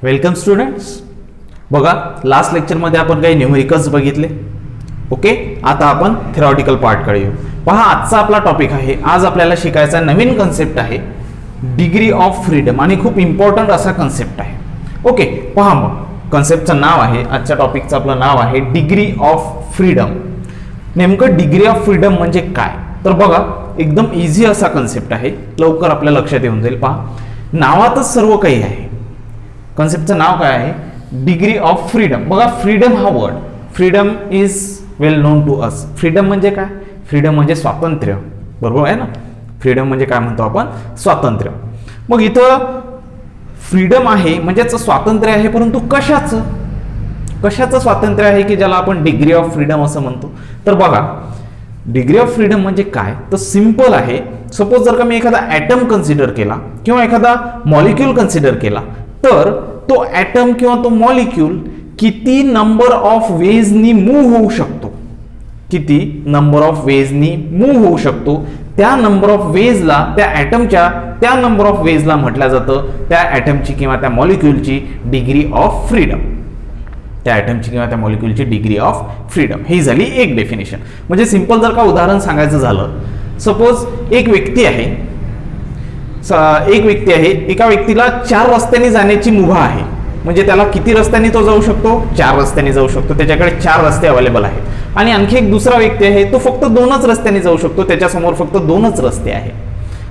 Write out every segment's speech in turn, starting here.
Welcome students. बघा, last लेक्चरमध्ये आपण काही न्यूमेरिकल्स बघितले. ओके, आता आपण थेरॉटिकल पार्टकडे येऊ. पहा, आजचा आपला टॉपिक आहे. आज आपल्याला शिकायचा नवीन कन्सेप्ट आहे डिग्री ऑफ फ्रीडम, आणि खूप इम्पॉर्टंट असा कन्सेप्ट आहे. ओके, पहा, मग कन्सेप्टचं नाव आहे, आजच्या टॉपिकचं आपलं नाव आहे डिग्री ऑफ फ्रीडम. नेमकं डिग्री ऑफ फ्रीडम म्हणजे काय? तर बघा, एकदम इझी असा कन्सेप्ट आहे, लवकर आपल्या लक्षात येऊन जाईल. पहा, नावातच सर्व काही आहे. कन्सेप्टचं नाव काय आहे? Degree of freedom. बघा, फ्रीडम हा word, freedom is well known to us. Freedom म्हणजे काय? फ्रीडम म्हणजे स्वातंत्र्य, बरोबर आहे ना? फ्रीडम म्हणजे काय म्हणतो आपण? स्वातंत्र्य. मग इथं फ्रीडम आहे म्हणजेच स्वातंत्र्य आहे, परंतु कशाचं स्वातंत्र्य आहे की ज्याला आपण डिग्री ऑफ फ्रीडम असं म्हणतो? तर बघा, डिग्री ऑफ फ्रीडम म्हणजे काय? तर सिंपल आहे. सपोज जर का मी एखादा ॲटम कन्सिडर केला किंवा एखादा मॉलिक्यूल कन्सिडर केला, तर तो ॲटम किंवा तो मॉलिक्यूल किती नंबर ऑफ वेजनी मूव्ह होऊ शकतो, किती नंबर ऑफ वेजनी मूव्ह होऊ शकतो, त्या नंबर ऑफ वेजला, त्या ॲटमच्या त्या नंबर ऑफ वेजला म्हटलं जातं त्या ॲटमची किंवा त्या मॉलिक्यूलची डिग्री ऑफ फ्रीडम. त्या ॲटमची किंवा त्या मॉलिक्यूलची डिग्री ऑफ फ्रीडम ही झाली एक डेफिनेशन. म्हणजे सिंपल जर का उदाहरण सांगायचं झालं, सपोज एक व्यक्ती आहे, एका व्यक्तीला 4 रस्त्यांनी जाण्याची मुभा आहे. म्हणजे त्याला किती रस्त्यांनी तो जाऊ शकतो? 4 रस्त्यांनी जाऊ शकतो. त्याच्याकडे 4 रस्ते अवेलेबल आहेत. आणि आणखी एक दुसरा व्यक्ती आहे, तो फक्त 2च रस्त्यांनी जाऊ शकतो. त्याच्यासमोर फक्त 2च रस्ते आहेत,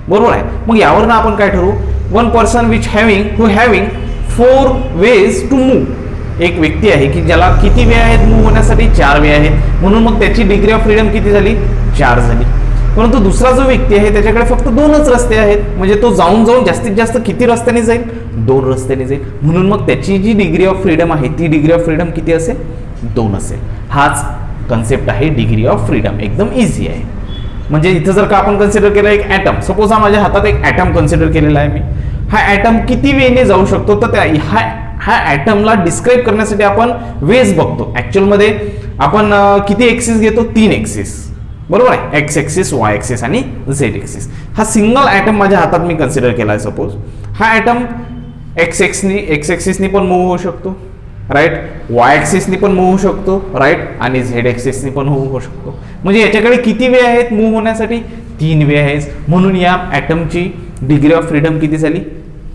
बरोबर आहे? मग यावरनं आपण काय ठरवू? One person who having 4 ways to move. एक व्यक्ती आहे की ज्याला किती वे आहेत मूव्ह होण्यासाठी? 4 वे आहेत. म्हणून मग त्याची डिग्री ऑफ फ्रीडम किती झाली? 4 झाली. परंतु दुसरा जो व्यक्ती आहे त्याच्याकडे फक्त 2च रस्ते आहेत. म्हणजे तो जाऊन जास्तीत जास्त किती रस्त्यांनी जाईल? 2 रस्त्यांनी जाईल. म्हणून मग त्याची जी डिग्री ऑफ फ्रीडम आहे ती डिग्री ऑफ फ्रीडम किती असेल? 2 असेल. हाच कन्सेप्ट आहे डिग्री ऑफ फ्रीडम. एकदम इझी आहे. म्हणजे इथं जर का आपण कन्सिडर केलं एक ॲटम, सपोज हा माझ्या हातात एक ॲटम कन्सिडर केलेला आहे मी. हा ॲटम किती वेने जाऊ शकतो? तर ह्या ॲटमला डिस्क्राईब करण्यासाठी आपण वेज बघतो. ॲक्च्युअलमध्ये आपण किती एक्सिस घेतो? 3 एक्सिस, बरोबर आहे? एक्स एक्सिस, वाय एक्सिस आणि झेड एक्सिस. हा सिंगल ॲटम माझ्या हातात मी कन्सिडर केला आहे. सपोज हा ॲटम एक्स एक्सिसनी पण मूव्ह होऊ शकतो, राईट? वाय एक्सिसनी पण मूव्ह होऊ शकतो, राईट? आणि झेड एक्सिसनी पण मूव्ह होऊ शकतो. म्हणजे याच्याकडे किती वे आहेत मूव्ह होण्यासाठी? 3 वे आहेत. म्हणून या ॲटमची डिग्री ऑफ फ्रीडम किती झाली?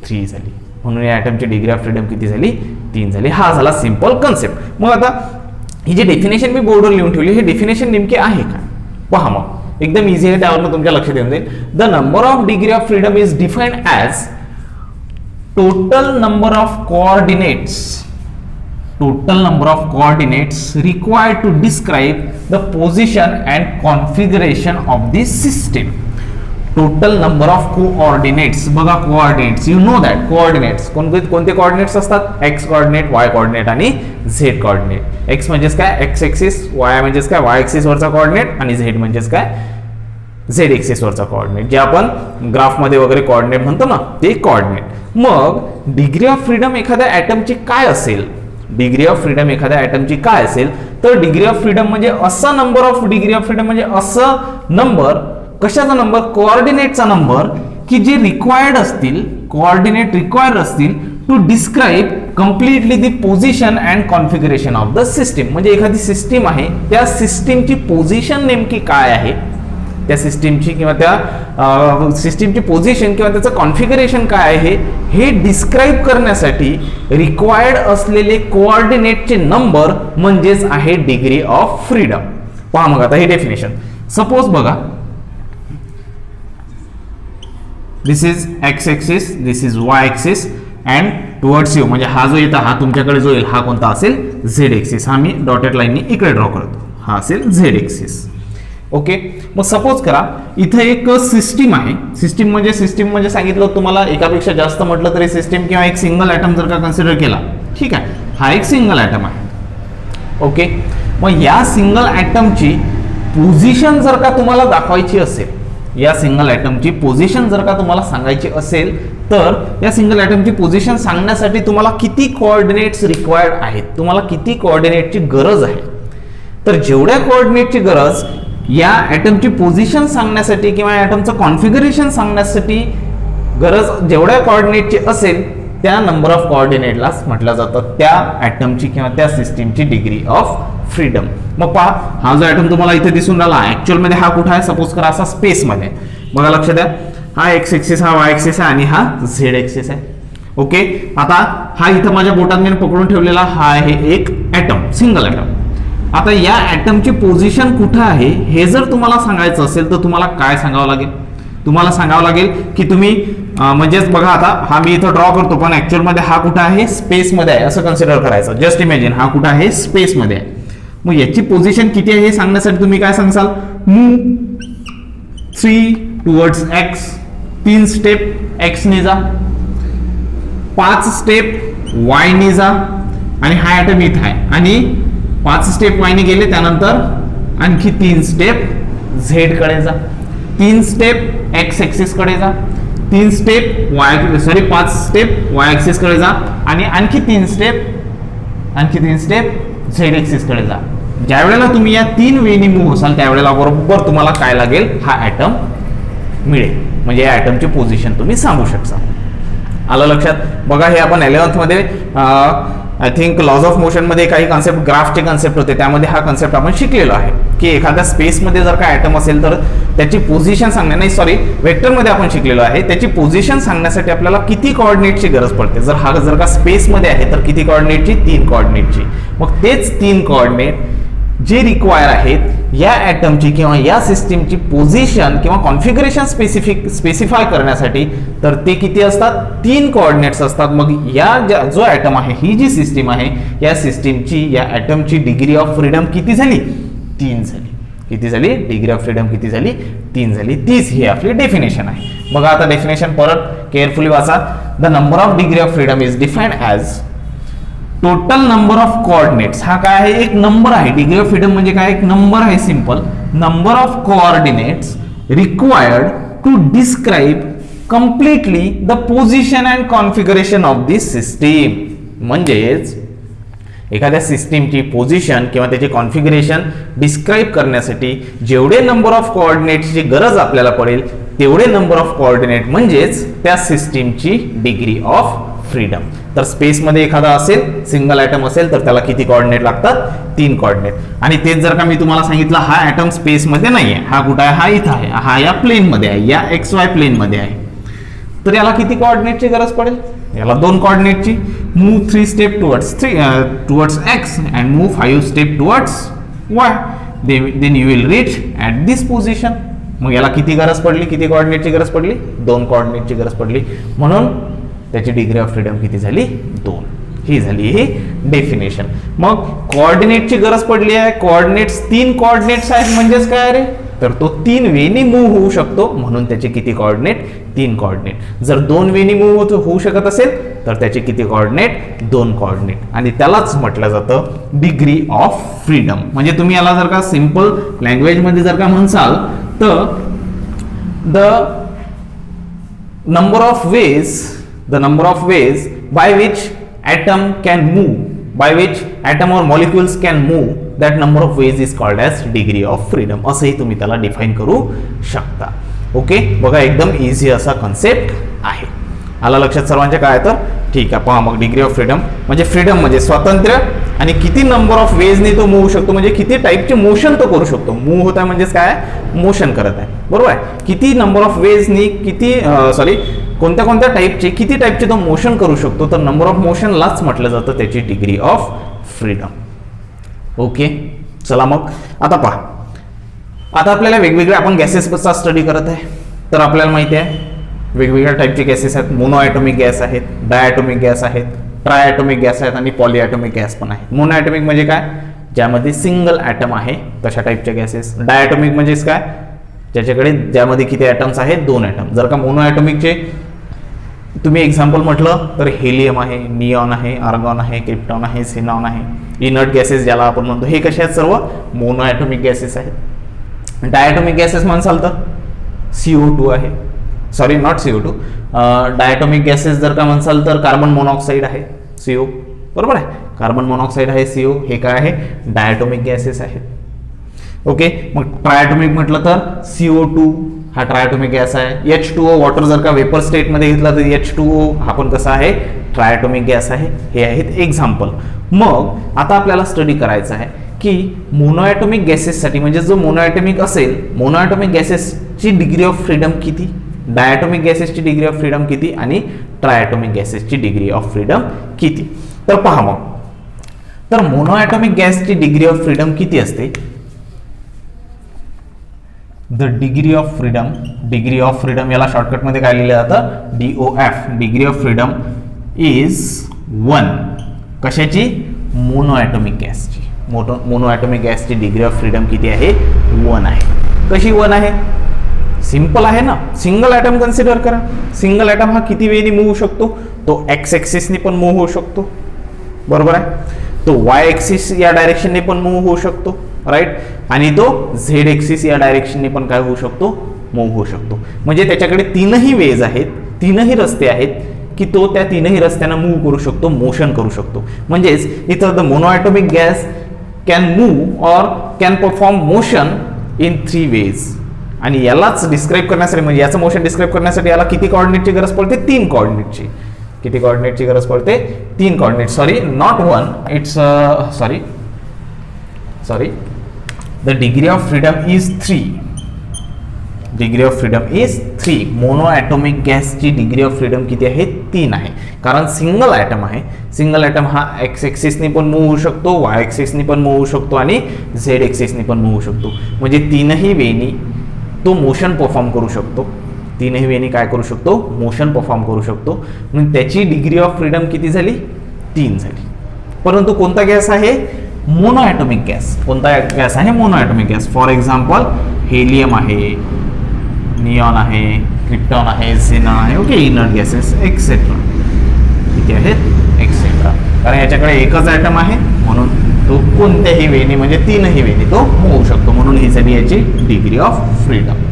3 झाली. म्हणून या ॲटमची डिग्री ऑफ फ्रीडम किती झाली? 3 झाली. हा झाला सिंपल कन्सेप्ट. मग आता ही जी डेफिनेशन मी बोर्डवर लिहून ठेवली, ही डेफिनेशन नेमकी आहे का? पहा, मग एकदम इझी आहे, त्यावर तुमच्या लक्षात येऊन जाईल. The number of degree of freedom is defined as total number of coordinates required to describe the position and configuration of this system. Total number of coordinates. बघा, coordinates, you know that coordinates कोणते coordinates असतात? X coordinate, Y coordinate आणि Z coordinate. X म्हणजेच काय? X axis. Y म्हणजेच काय? Y axis वरचा coordinate. आणि झेड म्हणजेच काय? झेड एक्सिस वरचा कोऑर्डिनेट, जे आपण ग्राफमध्ये वगैरे कोऑर्डिनेट म्हणतो ना, ते कोऑर्डिनेट. मग डिग्री ऑफ फ्रीडम एखाद्या ॲटमची काय असेल? डिग्री ऑफ फ्रीडम एखाद्या ॲटमची काय असेल? तर डिग्री ऑफ फ्रीडम म्हणजे असा number of degree of freedom म्हणजे असं नंबर, कशाचा नंबर? कोऑर्डिनेटचा नंबर, की जे रिक्वायर्ड असतील, कोऑर्डिनेट रिक्वायर्ड असतील to describe completely the position and configuration of the system. म्हणजे एखादी सिस्टीम आहे, त्या सिस्टीमची पोझिशन नेमकी काय आहे, त्या सिस्टीमची किंवा त्या सिस्टीमची पोझिशन किंवा त्याचं कॉन्फिगरेशन काय आहे हे डिस्क्राईब करण्यासाठी रिक्वायर्ड असलेले कोऑर्डिनेटचे नंबर म्हणजेच आहे डिग्री ऑफ फ्रीडम. पहा मग आता हे डेफिनेशन. सपोज बघा, this is X axis, this is Y axis and towards you, म्हणजे हा जो येतो, हा तुमच्याकडे जो येईल, हा कोणता असेल? Z axis. हा मी डॉटेड लाईननी इकडे ड्रॉ करतो, हा असेल झेड एक्सिस. ओके, मग सपोज करा इथे एक सिस्टीम आहे. सिस्टीम म्हणजे सांगितलं तुम्हाला, एकापेक्षा जास्त म्हटलं तरी सिस्टीम किंवा एक सिंगल ॲटम जर का कन्सिडर केला, ठीक आहे, हा एक सिंगल ॲटम आहे. ओके, मग या सिंगल ॲटमची पोझिशन जर का तुम्हाला दाखवायची असेल, या सिंगल ॲटमची पोझिशन जर का तुम्हाला सांगायची असेल, तर या सिंगल ॲटमची पोझिशन सांगण्यासाठी तुम्हाला किती कोऑर्डिनेट्स रिक्वायर्ड आहेत? तुम्हाला किती कोऑर्डिनेटची गरज आहे? तर जेवढ्या कोऑर्डिनेटची गरज या ॲटमची पोझिशन सांगण्यासाठी किंवा ॲटमचं कॉन्फिगरेशन सांगण्यासाठी गरज जेवढ्या कोऑर्डिनेटची असेल त्या नंबर ऑफ कोऑर्डिनेटलाच म्हटलं जातं त्या ॲटमची किंवा त्या सिस्टीमची डिग्री ऑफ फ्रीडम. मग पहा, हा जो ॲटम तुम्हाला इथे दिसून राहिला ऍक्च्युअल मध्ये हा कुठे आहे, सपोज करा असा स्पेस मध्ये. बघा लक्ष द्या, हा एक्स एक्सिस, हा वाय एक्सिस आहे आणि हा झेड एक्सिस आहे. ओके, आता हा इथं माझ्या बोटात मी पकडून ठेवलेला हा आहे एक ॲटम, सिंगल ॲटम. आता या ॲटमची पोझिशन कुठं आहे हे जर तुम्हाला सांगायचं असेल तर तुम्हाला काय सांगावं लागेल, तुम्हाला सांगावं लागेल की तुम्ही म्हणजेच बघा, आता हा मी इथं ड्रॉ करतो पण ऍक्च्युअल मध्ये हा कुठं आहे, स्पेस मध्ये आहे असं कन्सिडर करायचं. जस्ट इमॅजिन हा कुठं आहे, स्पेस मध्ये आहे. मग याची पोझिशन किती आहे हे सांगण्यासाठी तुम्ही काय सांगसाल, move 3 towards X, 3 step X ने जा, 5 स्टेप वाय ने जा, आणि हा ॲटम इथं आहे आणि 5 स्टेप वाय ने गेले त्यानंतर आणखी 3 स्टेप झेड कडे जा, 3 स्टेप एक्स एक्सिस कडे जा, 3 step Y 5 step Y axis कडे जा आणि आणखी 3 स्टेप झेड एक्सिस कडे जा. ज्या वेळेला तुम्ही या 3 वेनी मूव्ह असाल त्यावेळेला बरोबर तुम्हाला काय लागेल, हा ॲटम मिळेल. म्हणजे या ॲटमची पोझिशन तुम्ही सांगू शकता. आलं लक्षात. बघा, हे आपण 11th मध्ये I think laws of motion मध्ये काही कॉन्सेप्ट, ग्राफचे कॉन्सेप्ट होते, त्यामध्ये हा कॉन्सेप्ट आपण शिकलेलो आहे की एखाद्या स्पेसमध्ये जर का ॲटम असेल तर त्याची पोझिशन सांगण्या, नाही सॉरी वेक्टरमध्ये आपण शिकलेलो आहे, त्याची पोझिशन सांगण्यासाठी आपल्याला किती कोऑर्डिनेटची गरज पडते. जर का स्पेसमध्ये आहे तर किती कोऑर्डिनेटची, 3 कोऑर्डिनेटची. मग तेच 3 कोऑर्डिनेट जे रिक्वायर आहेत या ॲटमची किंवा या सिस्टीमची पोझिशन किंवा कॉन्फिगरेशन स्पेसिफाय करण्यासाठी, तर ते किती असतात, 3 कोऑर्डिनेट्स असतात. मग या जो ॲटम आहे, ही जी सिस्टीम आहे, या सिस्टीमची या ॲटमची डिग्री ऑफ फ्रीडम किती झाली, 3 झाली. किती झाली, डिग्री ऑफ फ्रीडम किती झाली, 3 झाली. तीच ही आपली डेफिनेशन आहे. बघा आता डेफिनेशन परत केअरफुली वाचा. The number of degree of freedom is defined as total number of coordinates. हा काय आहे, एक नंबर आहे. डिग्री ऑफ फ्रीडम म्हणजे काय, एक नंबर आहे, simple. Number of coordinates required to describe completely the position and configuration of this system. म्हणजेच एखाद्या सिस्टीमची पोझिशन किंवा त्याची कॉन्फिगरेशन डिस्क्राइब करण्यासाठी जेवढे नंबर ऑफ कोऑर्डिनेट्सची गरज आपल्याला पडेल तेवढे नंबर ऑफ कोऑर्डिनेट म्हणजेच त्या सिस्टीमची डिग्री ऑफ फ्रीडम. तर स्पेसमध्ये एखादा असेल, सिंगल ॲटम असेल तर त्याला किती कोऑर्डिनेट लागतात, 3 कोऑर्डिनेट. आणि तेच जर का मी तुम्हाला सांगितलं हा ॲटम स्पेसमध्ये नाही आहे, हा कुठं आहे, हा इथं आहे, हा या प्लेनमध्ये आहे, या XY प्लेनमध्ये आहे, तर याला किती कोऑर्डिनेटची गरज पडेल, याला 2 कोऑर्डिनेटची. Move 3 step towards X and move 5 step towards Y, then you will reach at this position. मग याला किती गरज पडली, किती कोऑर्डिनेटची गरज पडली, 2 कोऑर्डिनेटची गरज पडली. म्हणून त्याची डिग्री ऑफ फ्रीडम किती झाली, 2. ही झाली ही डेफिनेशन. मग कोऑर्डिनेटची गरज पडली आहे, कोऑर्डिनेट्स 3 कोऑर्डिनेट्स आहेत, म्हणजेच काय रे, तर तो 3 वेनी मूव्ह होऊ शकतो, म्हणून त्याचे किती कोऑर्डिनेट, 3 कोऑर्डिनेट. जर 2 वेनी मूव्ह होऊ शकत असेल तर त्याचे किती कोऑर्डिनेट, 2 कोऑर्डिनेट. आणि त्यालाच म्हटलं जातं डिग्री ऑफ फ्रीडम. म्हणजे तुम्ही याला जर का सिंपल लँग्वेज मध्ये जर का म्हणसाल तर the number of ways by which atom can move, by which atom or molecules can move, that number of ways is called as degree of freedom. असंही तुम्ही त्याला डिफाईन करू शकता. ओके, बघा एकदम इझी असा कॉन्सेप्ट आहे. आला लक्षात सर्वांच्या, काय तर ठीक आहे. पहा मग डिग्री ऑफ फ्रीडम म्हणजे फ्रीडम म्हणजे स्वातंत्र्य, आणि किती नंबर ऑफ वेजनी तो मूव्ह शकतो, म्हणजे किती टाईपचे मोशन तो करू शकतो. मूव्ह होत आहे म्हणजेच काय, मोशन करत आहे, बरोबर आहे. किती नंबर ऑफ वेजनी किती कोणत्या कोणत्या टाईपचे, किती टाईपचे तो मोशन करू शकतो, तर नंबर ऑफ मोशनलाच म्हटलं जातं त्याची डिग्री ऑफ फ्रीडम. ओके, चला मग आता पहा. आता आपल्याला वेगवेगळे आपण गॅसेसचा स्टडी करत आहे, तर आपल्याला माहिती आहे वेगवेगळ्या टाईपचे गॅसेस आहेत. मोनोॲटॉमिक गॅस आहेत, डायॲटॉमिक गॅस आहेत, ट्रायॲटॉमिक गॅस आहेत आणि पॉलीॲटॉमिक गॅस पण आहेत. मोनोॲटॉमिक म्हणजे काय, ज्यामध्ये सिंगल ॲटम आहे तशा टाईपच्या गॅसेस. डायॲटॉमिक म्हणजेच काय, ज्यामध्ये किती ॲटम्स आहेत, 2 ॲटम. जर का मोनोॲटॉमिकचे तुम्ही एक्झाम्पल म्हटलं तर हेलियम आहे, निऑन आहे, आर्गॉन आहे, क्रिप्टॉन आहे, सिनॉन आहे. इनर्ट गॅसेस ज्याला आपण म्हणतो, हे कसे आहेत, सर्व मोनोॲटॉमिक गॅसेस आहेत. डायॲटॉमिक गॅसेस म्हणसाल तर CO2 आहे, sorry not CO2, diatomic gases जर का म्हणसाल तर कार्बन मोनॉक्साईड आहे, CO, बरोबर आहे. कार्बन मोनॉक्साईड आहे, CO, हे काय आहे, डायॲटॉमिक गॅसेस आहेत. ओके, मग ट्रायॲटॉमिक म्हटलं तर CO2 हा ट्रायटोमिक गॅस आहे. H2O वॉटर जर का वेपर स्टेटमध्ये घेतला तर H2O हा पण कसा आहे, ट्रायटोमिक गॅस आहे. हे आहेत एक्झाम्पल. मग आता आपल्याला स्टडी करायचं आहे की मोनोॲटॉमिक गॅसेससाठी, म्हणजे जो मोनोॲटॉमिक असेल, मोनोॲटॉमिक गॅसेसची डिग्री ऑफ फ्रीडम किती, डायॲटॉमिक गॅसेसची डिग्री ऑफ फ्रीडम किती आणि ट्रायॲटॉमिक गॅसेसची डिग्री ऑफ फ्रीडम किती. तर पहा मग, तर मोनोॲटॉमिक गॅसची डिग्री ऑफ फ्रीडम किती असते. द डिग्री ऑफ फ्रीडम याला शॉर्टकटमध्ये काय लिहिलं जातं, DOF, degree of freedom is 1. कशाची, मोनोॲटॉमिक गॅसची. मोनोॲटॉमिक गॅसची डिग्री ऑफ फ्रीडम किती आहे, 1 आहे. कशी 1 आहे, सिंपल आहे ना. सिंगल ॲटम कन्सिडर करा. सिंगल ॲटम हा किती वेळी मूव्ह होऊ शकतो, तो एक्स ॲक्सिसने पण मूव्ह होऊ शकतो, बरोबर आहे. तो वाय ॲक्सिस या डायरेक्शनने पण मूव्ह होऊ शकतो, राईट. आणि तो झेड ॲक्सिस या डायरेक्शनने पण काय होऊ शकतो, मूव्ह होऊ शकतो. म्हणजे त्याच्याकडे तीनही वेज आहेत, तीनही रस्ते आहेत की तो त्या तीनही रस्त्यांना मूव्ह करू शकतो, मोशन करू शकतो. म्हणजेच इथं the monoatomic gas can move or can perform motion in 3 ways. आणि यालाच डिस्क्राईब करण्यासाठी, म्हणजे याचं मोशन डिस्क्राईब करण्यासाठी याला किती कोऑर्डिनेटची गरज पडते, 3 कोऑर्डिनेटची. किती कोऑर्डिनेटची गरज पडते, 3 coordinate. Sorry, not 1, it's sorry the degree of freedom is 3. Degree of freedom is 3. मोनोॲटॉमिक गॅसची डिग्री ऑफ फ्रीडम किती आहे, 3 आहे. कारण सिंगल ॲटम आहे. सिंगल ॲटम हा एक्स ॲक्सिसने पण मूव्ह होऊ शकतो, वाय ॲक्सिसने पण मूव्ह होऊ शकतो आणि झेड ॲक्सिसने पण मूव्ह होऊ शकतो. म्हणजे तीनही वेनी तो मोशन परफॉर्म करू शकतो. तीनही वेनी काय करू शकतो, मोशन परफॉर्म करू शकतो. म्हणून त्याची डिग्री ऑफ फ्रीडम किती झाली, 3 झाली. परंतु कोणता गॅस आहे, मोनोॲटॉमिक गॅस. कोणता गॅस आहे, मोनोॲटॉमिक गॅस. फॉर एक्झाम्पल हेलियम आहे, निऑन आहे, क्रिप्टॉन आहे, झेनॉन आहे. ओके, इनर्ट गॅसेस एक्सेट्रा किती आहेत, एक्सेट्रा. कारण याच्याकडे एकच ॲटम आहे म्हणून तो कोणत्याही वेनी, म्हणजे तीनही वेनी तो मूव्ह होऊ शकतो. म्हणून ही झाली याची डिग्री ऑफ फ्रीडम.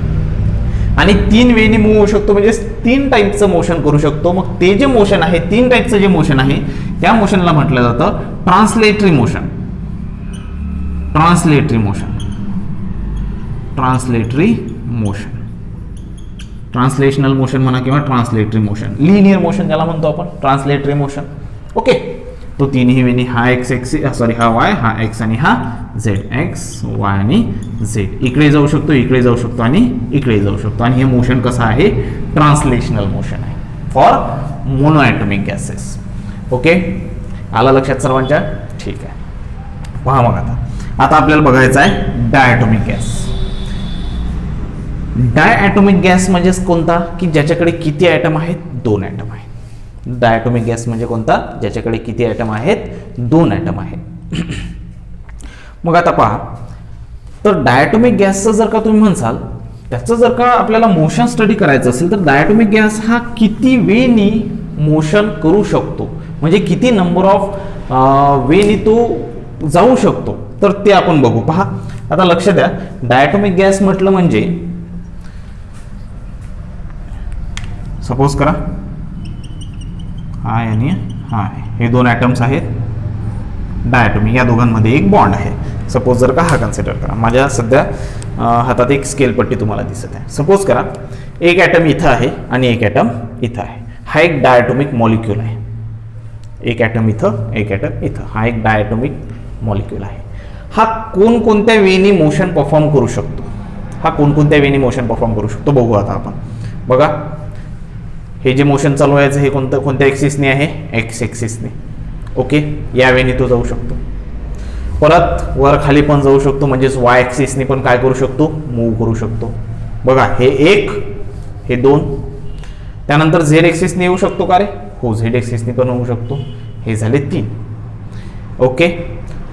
आणि 3 वेनी मूव्ह होऊ शकतो म्हणजे 3 टाईपचं मोशन करू शकतो. मग ते जे मोशन आहे, 3 टाईपचं जे मोशन आहे, त्या मोशनला म्हटलं जातं translatory motion. Translatory motion, translatory motion, translational motion म्हणा किंवा ट्रान्सलेटरी मोशन. लिनियर मोशन ज्याला म्हणतो आपण, ट्रान्सलेटरी मोशन. ओके, तो तीनही वेनी, हा एक्स एक्सिस, सॉरी हा वाय, हा एक्स आणि हा झेड, एक्स वाय आणि झेड. इकडे जाऊ शकतो, इकडे जाऊ शकतो आणि इकडे जाऊ शकतो. आणि हे मोशन कसं आहे, ट्रान्सलेशनल मोशन आहे फॉर मोनोॲटॉमिक गॅसेस. ओके, आला लक्षात सर्वांच्या, ठीक आहे. पहा मग आता आपल्याला बघायचं आहे डायॲटॉमिक गॅस. डायॲटॉमिक गॅस म्हणजेच कोणता, की ज्याच्याकडे किती ॲटम आहेत, 2 ॲटम आहेत. डायॲटॉमिक गॅस म्हणजे कोणता, ज्याच्याकडे किती ॲटम आहेत, 2 ॲटम आहेत. मग आता पहा, तर डायॲटॉमिक गॅसचं जर का तुम्ही म्हणसाल, त्याचं जर का आपल्याला मोशन स्टडी करायचं असेल तर डायॲटॉमिक गॅस हा किती वेनी मोशन करू शकतो, म्हणजे किती नंबर ऑफ वेनी तो जाऊ शकतो, तर ते आपण बघू. पहा आता लक्ष द्या, डायॲटॉमिक गॅस म्हटलं म्हणजे सपोज करा हाय आणि हाय, हे 2 ॲटम्स आहेत डायॲटॉमिक. या दोघांमध्ये एक बॉन्ड आहे. सपोज जर का हा कन्सिडर करा, माझ्या सध्या हातात एक स्केल पट्टी तुम्हाला दिसत आहे. सपोज करा एक ॲटम इथं आहे आणि एक ॲटम इथं आहे. हा एक डायॲटॉमिक मॉलिक्यूल आहे. एक ॲटम इथं, एक ॲटम इथं. हा एक डायॲटॉमिक मॉलिक्यूल आहे. हा कोणकोणत्या वेनी मोशन परफॉर्म करू शकतो, हा कोणकोणत्या वेनी मोशन परफॉर्म करू शकतो बघू आता आपण. बघा, हे जे मोशन चालू आहे हे कोणत्या ॲक्सिसने आहे, एक्स ॲक्सिसने. ओके, या वेनी तो जाऊ शकतो. परत वर खाली पण जाऊ शकतो, म्हणजेच वाय ॲक्सिसने पण काय करू शकतो, मूव्ह करू शकतो. बघा, हे 1, हे 2. त्यानंतर झेड ॲक्सिसने येऊ शकतो का रे, हो, झेड ॲक्सिसने पण होऊ शकतो. हे झाले 3. ओके,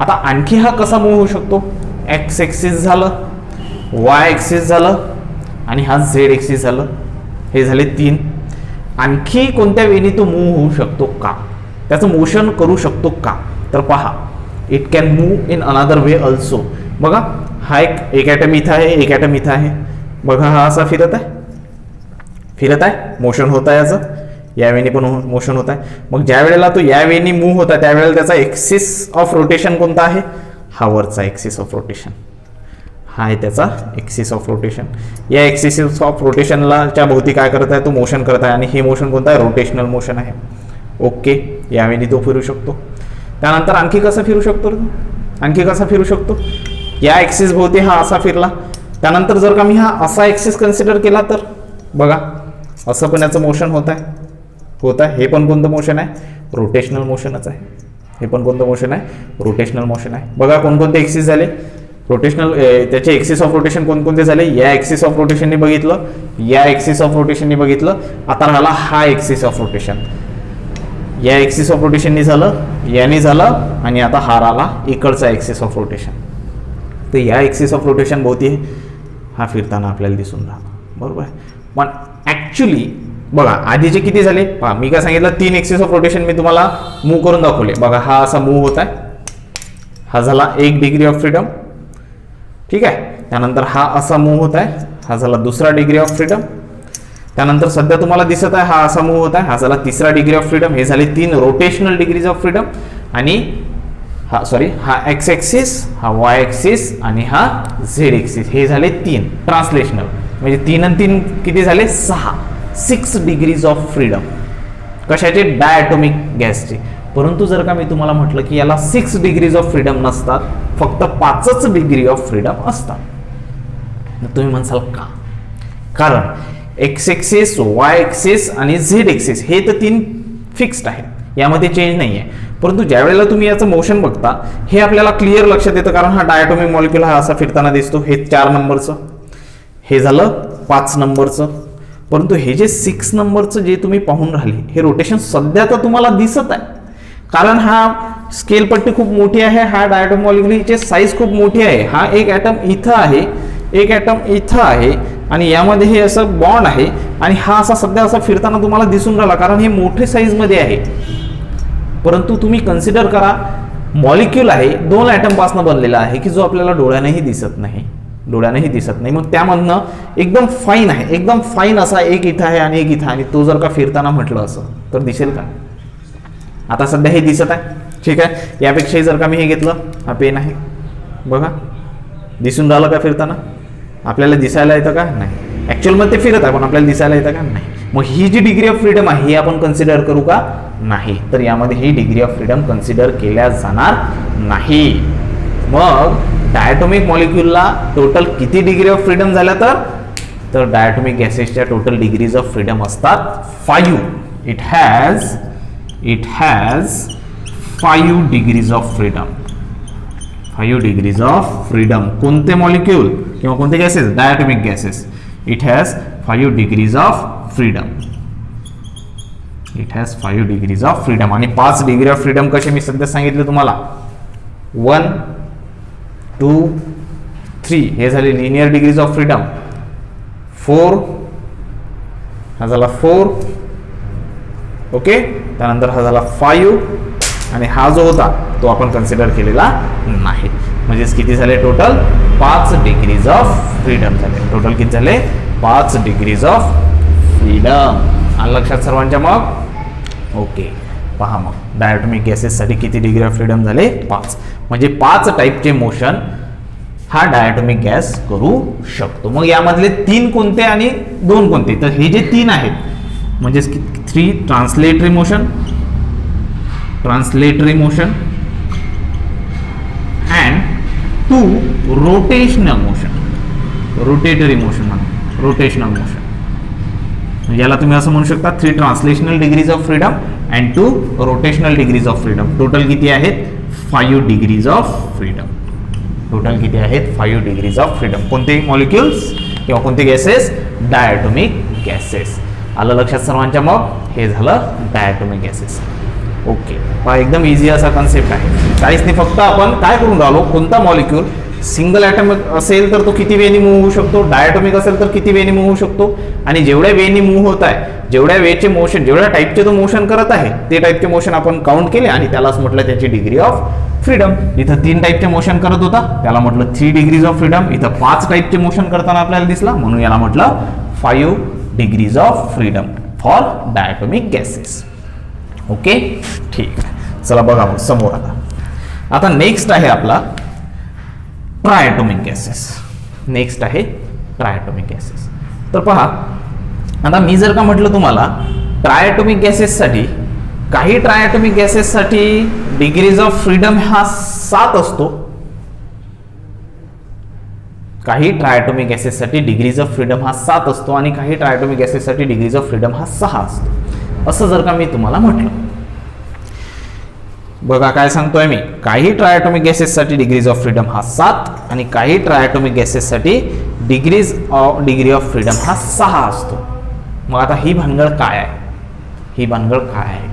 आता आणखी हा कसा मूव्ह होऊ शकतो, एक्स ॲक्सिस झालं, वाय ॲक्सिस झालं आणि हा झेड ॲक्सिस झालं. हे झाले 3. आणखी कोणत्या वेनी तो मूव्ह होऊ शकतो का, त्याचं मोशन करू शकतो का, तर पहा, it can move in another way also. बघा, हा एक ॲटम इथं आहे, एक ॲटम इथं आहे. बघा, हा असा फिरत आहे, मोशन होत आहे याचं. या वेनी पण मोशन होत आहे. मग ज्या वेळेला तो या वेनी मूव्ह होता त्यावेळेला त्याचा एक्सिस ऑफ रोटेशन कोणता आहे, हा वरचा एक्सिस ऑफ रोटेशन. हा आहे त्याचा एक्सिस ऑफ रोटेशन. या एक्सिस ऑफ रोटेशनला च्या भोवती काय करत आहे, तो मोशन करत आहे आणि हे मोशन कोणतं आहे, रोटेशनल मोशन आहे. ओके, यावेळी तो फिरू शकतो. त्यानंतर आणखी कसा फिरू शकतो, आणखी कसा फिरू शकतो, या एक्सिस भोवती हा असा फिरला. त्यानंतर जर का मी हा असा एक्सिस कन्सिडर केला तर बघा असं पण याचं मोशन होत आहे. हे पण कोणतं मोशन आहे, रोटेशनल मोशनच आहे. हे पण कोणतं मोशन आहे, रोटेशनल मोशन आहे. बघा कोणकोणते एक्सिस झाले रोटेशनल, त्याचे एक्सिस ऑफ रोटेशन कोणकोणते झाले, या एक्सिस ऑफ रोटेशनने बघितलं, या एक्सिस ऑफ रोटेशनने बघितलं. आता राहिला हा एक्सिस ऑफ रोटेशन, या एक्सिस ऑफ रोटेशननी झालं, याने झालं आणि आता हा राहिला इकडचा एक्सिस ऑफ रोटेशन. तर या एक्सिस ऑफ रोटेशन भोवती हा फिरताना आपल्याला दिसून राहिला, बरोबर आहे. पण ॲक्च्युली बघा आधीचे किती झाले पहा, मी काय सांगितलं 3 एक्सिस ऑफ रोटेशन मी तुम्हाला मूव्ह करून दाखवले. बघा हा असा मूव्ह होत आहे, हा झाला 1 डिग्री ऑफ फ्रीडम, ठीक आहे. त्यानंतर हा असा मूव्ह होत आहे, हा झाला 2रा डिग्री ऑफ फ्रीडम. त्यानंतर सध्या तुम्हाला दिसत आहे हा असा मूव्ह होत आहे, हा झाला 3रा डिग्री ऑफ फ्रीडम. हे झाले 3 रोटेशनल डिग्रीज ऑफ फ्रीडम. आणि हा हा एक्स एक्सिस, हा वाय एक्सिस आणि हा झेड एक्सिस, हे झाले 3 ट्रान्सलेशनल. म्हणजे 3 आणि 3 किती झाले, 6 डिग्रीज ऑफ फ्रीडम. कशाचे, डायटोमिक गॅसचे. परंतु जर का मी तुम्हाला म्हटलं की याला 6 डिग्रीज ऑफ फ्रीडम नसतात, फक्त 5च डिग्री ऑफ फ्रीडम असतात, तुम्ही म्हणसाल का? कारण एक्स एक्सिस, वाय एक्सिस आणि झेड एक्सिस हे तर 3 फिक्स्ड आहेत, यामध्ये चेंज नाही आहे. परंतु ज्या वेळेला तुम्ही याचं मोशन बघता हे आपल्याला क्लिअर लक्षात येतं, कारण हा डायटोमिक मॉलिक्यूल हा असा फिरताना दिसतो. हे 4 नंबरचं, हे झालं 5 नंबरचं. परंतु हे जे 6 नंबरचं जे तुम्ही पाहून राहिले हे रोटेशन सध्या तर तुम्हाला दिसत आहे, कारण हा स्केल पट्टी खूप मोठी आहे, हा डायटोमिक मॉलिक्यूलची साईज खूप मोठी आहे. हा एक ॲटम इथं आहे, एक ॲटम इथं आहे आणि यामध्ये हे असं बॉन्ड आहे आणि हा असा सध्या असा फिरताना तुम्हाला दिसून राहिला, कारण हे मोठे साईजमध्ये आहे. परंतु तुम्ही कन्सिडर करा मॉलिक्यूल आहे 2 ॲटम पासून बनलेला आहे की जो आपल्याला डोळ्यानेही दिसत नाही, मग त्यामधनं एकदम फाईन आहे, एकदम फाईन असा एक इथं आहे आणि एक इथं, आणि तो जर का फिरताना म्हटलं असं तर दिसेल का? आता सध्या हे दिसत आहे, ठीक आहे. यापेक्षाही जर का मी हे घेतलं, हा पेन आहे बघा, दिसून राहिलं का फिरताना? आपल्याला दिसायला येतं का? नाही. ॲक्च्युअल मध्ये ते फिरत आहे पण आपल्याला दिसायला येतं का? नाही. मग ही जी डिग्री ऑफ फ्रीडम आहे ही आपण कन्सिडर करू का? नाही. तर यामध्ये ही डिग्री ऑफ फ्रीडम कन्सिडर केल्या जाणार नाही. मग डायटोमिक मॉलिक्यूलला टोटल किती डिग्री ऑफ फ्रीडम झाल्या तर डायटोमिक गॅसेसच्या टोटल डिग्रीज ऑफ फ्रीडम असतात 5. It has 5 degrees of freedom. 5 degrees of freedom. कोणते मॉलिक्यूल किंवा कोणते gases? Diatomic gases. It has 5 degrees of freedom. It has 5 degrees of freedom. आणि 5 degree of freedom कसे मी सध्या सांगितले तुम्हाला? 1, 2, 3 हे झाले लिनियर डिग्रीज ऑफ फ्रीडम. 4 हा झाला 4, ओके. त्यानंतर हा झाला 5 आणि हा जो होता तो आपण कन्सिडर केलेला नाही. म्हणजेच किती झाले टोटल? 5 डिग्रीज ऑफ फ्रीडम झाले. टोटल किती झाले? 5 डिग्रीज ऑफ फ्रीडम. आलं लक्षात सर्वांच्या? मग ओके, पहा मग डायटोमिक गॅसेससाठी किती डिग्री ऑफ फ्रीडम झाले? 5. म्हणजे 5 टाईपचे मोशन हा डायटोमिक गॅस करू शकतो. मग यामधले 3 कोणते आणि 2 कोणते? तर हे जे 3 आहेत म्हणजेच 3 translatory motion and 2 rotational motion. Rotatory motion म्हणा, रोटेशनल मोशन. याला तुम्ही असं म्हणू शकता 3 translational degrees of freedom and 2 rotational degrees of freedom. Total किती आहेत? 5 डिग्रीज ऑफ फ्रीडम. टोटल किती आहेत? 5 डिग्रीज ऑफ फ्रीडम. कोणते मॉलिक्युल्स किंवा कोणते गॅसेस? Diatomic gases. आलं लक्षात सर्वांच्या? मग हे झालं डायटोमिक गॅसेस. ओके, पहा एकदम इझी असा कन्सेप्ट आहे. काहीच नाही, फक्त आपण काय करून राहिलो, कोणता मॉलिक्यूल सिंगल ॲटॉमिक असेल तर तो किती वेनी मूव्ह होऊ शकतो, डायटोमिक असेल तर किती वेनी मूव्ह होऊ शकतो, आणि जेवढ्या वेनी मूव्ह होत आहे, जेवढ्या वेचे मोशन, जेवढ्या टाईपचे तो मोशन करत आहे ते टाईपचे मोशन आपण काउंट केले आणि त्यालाच म्हटलं त्याची डिग्री ऑफ फ्रीडम. इथं 3 टाईपचे मोशन करत होता त्याला म्हटलं 3 डिग्रीज ऑफ फ्रीडम. इथं 5 टाईपचे मोशन करताना आपल्याला दिसला म्हणून याला म्हटलं 5 degrees of freedom for diatomic gases. Okay, ठीक आहे. चला बघा मग समोर आता नेक्स्ट आहे आपला ट्रायटोमिक गॅसेस. नेक्स्ट आहे ट्रायटॉमिक गॅसेस. तर पहा, आता मी जर का म्हटलं तुम्हाला ट्रायटॉमिक गॅसेससाठी, काही ट्रायटॉमिक गॅसेससाठी डिग्रीज ऑफ फ्रीडम हा 7 असतो, काही ट्रायटॉमिक गॅसेससाठी डिग्रीज ऑफ फ्रीडम हा 7 असतो आणि काही ट्रायटॉमिक गॅसेससाठी डिग्रीज ऑफ फ्रीडम हा 6 असतो. असं जर का मी तुम्हाला म्हटलं, बघा काय सांगतोय मी, काही ट्रायटॉमिक गॅसेससाठी डिग्रीज ऑफ फ्रीडम हा 7 आणि काही ट्रायटॉमिक गॅसेससाठी डिग्री ऑफ फ्रीडम हा 6 असतो. मग आता ही भानगड काय आहे, ही भानगड काय आहे?